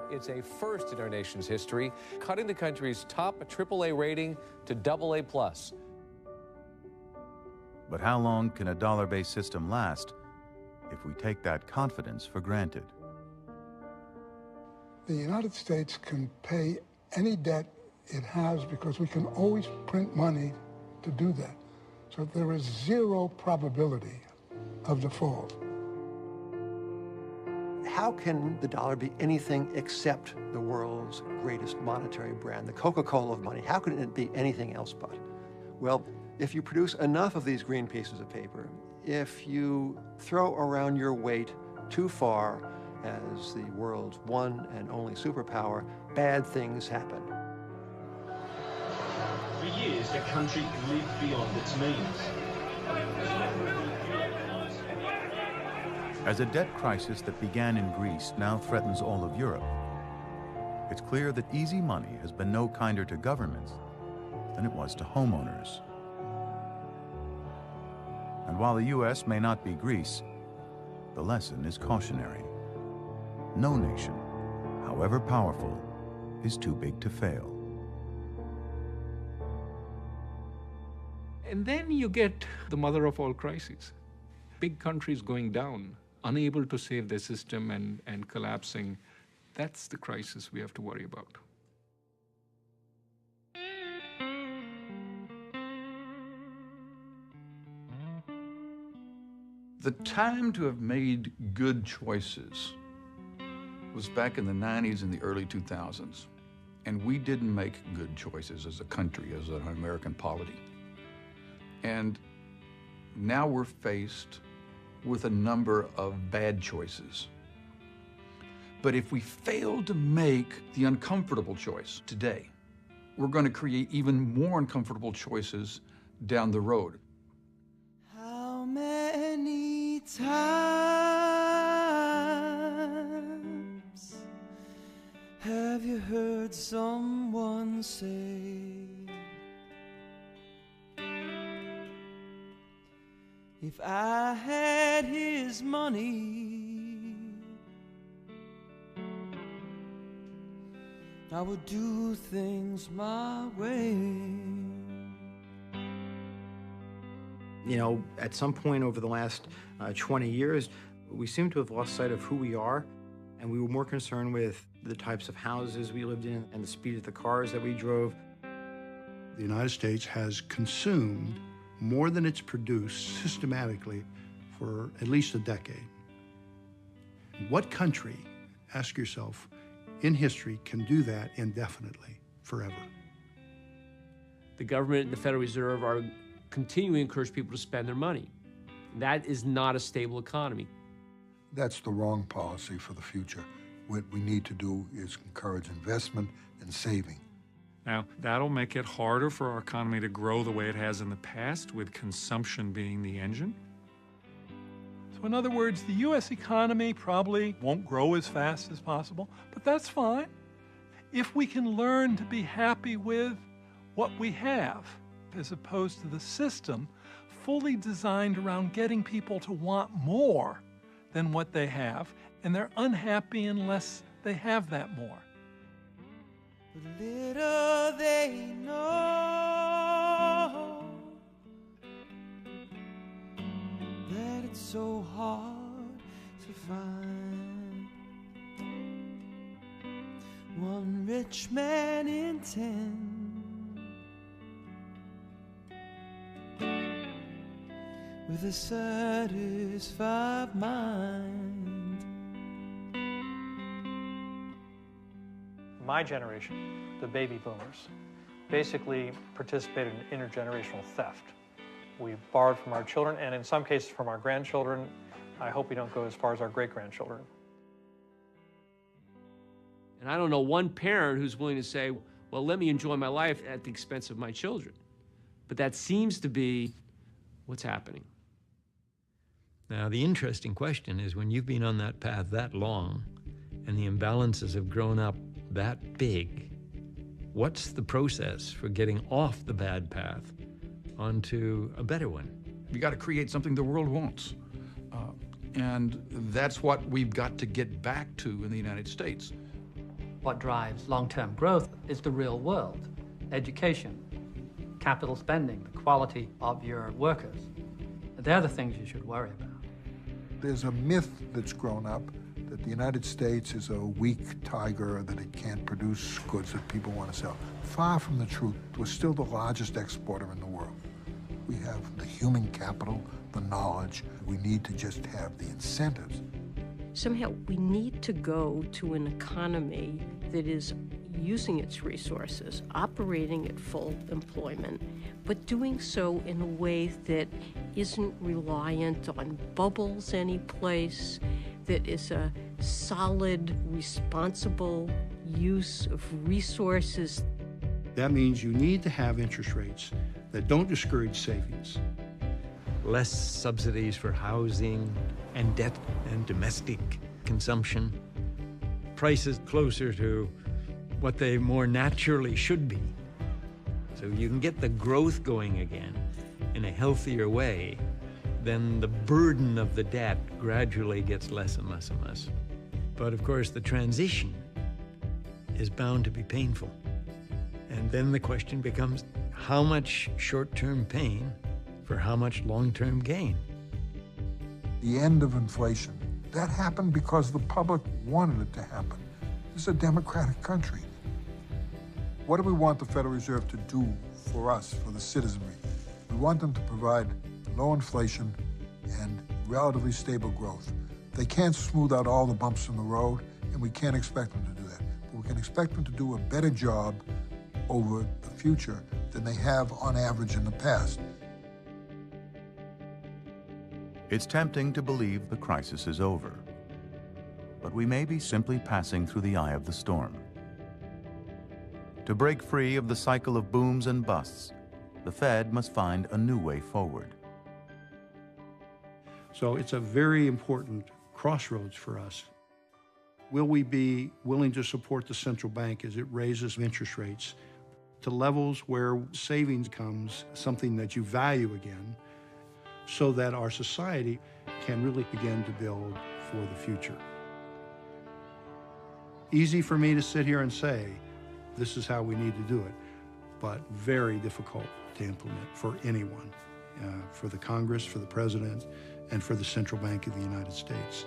It's a first in our nation's history, cutting the country's top AAA rating to AA+. But how long can a dollar-based system last if we take that confidence for granted? The United States can pay any debt it has because we can always print money to do that. So there is zero probability of default. How can the dollar be anything except the world's greatest monetary brand, the Coca-Cola of money? How can it be anything else but? Well, if you produce enough of these green pieces of paper, if you throw around your weight too far as the world's one and only superpower, bad things happen. For years, the country lived beyond its means. As a debt crisis that began in Greece now threatens all of Europe, it's clear that easy money has been no kinder to governments than it was to homeowners. And while the U.S. may not be Greece, the lesson is cautionary. No nation, however powerful, is too big to fail. And then you get the mother of all crises. Big countries going down, unable to save their system and collapsing. That's the crisis we have to worry about. The time to have made good choices was back in the 90s and the early 2000s. And we didn't make good choices as a country, as an American polity. And now we're faced with a number of bad choices. But if we fail to make the uncomfortable choice today, we're going to create even more uncomfortable choices down the road. How many times Have you heard someone say, if I had his money, I would do things my way? You know, at some point over the last 20 years, we seem to have lost sight of who we are, and we were more concerned with the types of houses we lived in and the speed of the cars that we drove. The United States has consumed more than it's produced systematically for at least a decade. What country, ask yourself, in history can do that indefinitely, forever? The government and the Federal Reserve are continuing to encourage people to spend their money. That is not a stable economy. That's the wrong policy for the future. What we need to do is encourage investment and saving. Now, that'll make it harder for our economy to grow the way it has in the past, with consumption being the engine. So in other words, the U.S. economy probably won't grow as fast as possible, but that's fine if we can learn to be happy with what we have, as opposed to the system fully designed around getting people to want more than what they have, and they're unhappy unless they have that more. But little they know that it's so hard to find one rich man in 10 with a satisfied mind. My generation, the baby boomers, basically participated in intergenerational theft. We borrowed from our children, and in some cases from our grandchildren. I hope we don't go as far as our great-grandchildren. And I don't know one parent who's willing to say, well, let me enjoy my life at the expense of my children. But that seems to be what's happening. Now, the interesting question is, when you've been on that path that long and the imbalances have grown up that big, what's the process for getting off the bad path onto a better one? We got to create something the world wants. And that's what we've got to get back to in the United States. What drives long-term growth is the real world, education, capital spending, the quality of your workers. They're the things you should worry about. There's a myth that's grown up that the United States is a weak tiger, that it can't produce goods that people want to sell. Far from the truth. We're still the largest exporter in the world. We have the human capital, the knowledge. We need to just have the incentives. Somehow we need to go to an economy that is using its resources, operating at full employment, but doing so in a way that isn't reliant on bubbles anyplace, that is a solid, responsible use of resources. That means you need to have interest rates that don't discourage savings. Less subsidies for housing and debt and domestic consumption. Prices closer to what they more naturally should be. So you can get the growth going again in a healthier way, then the burden of the debt gradually gets less and less and less. But of course, the transition is bound to be painful. And then the question becomes, how much short-term pain for how much long-term gain? The end of inflation, that happened because the public wanted it to happen. This is a democratic country. What do we want the Federal Reserve to do for us, for the citizenry? We want them to provide low inflation and relatively stable growth. They can't smooth out all the bumps in the road, and we can't expect them to do that. But we can expect them to do a better job over the future than they have on average in the past. It's tempting to believe the crisis is over, but we may be simply passing through the eye of the storm. To break free of the cycle of booms and busts, the Fed must find a new way forward. So it's a very important crossroads for us. Will we be willing to support the central bank as it raises interest rates to levels where savings becomes something that you value again, so that our society can really begin to build for the future? Easy for me to sit here and say, this is how we need to do it, but very difficult to implement for anyone, for the Congress, for the President, and for the Central Bank of the United States.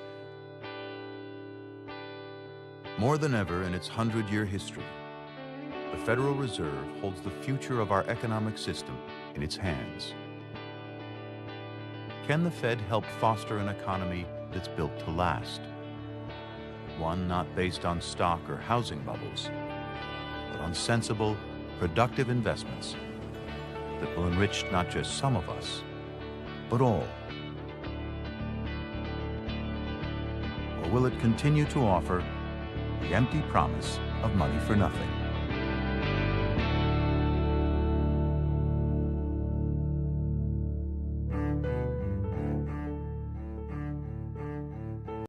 More than ever in its 100-year history, the Federal Reserve holds the future of our economic system in its hands. Can the Fed help foster an economy that's built to last? One not based on stock or housing bubbles, but on sensible, productive investments that will enrich not just some of us, but all? Or will it continue to offer the empty promise of money for nothing?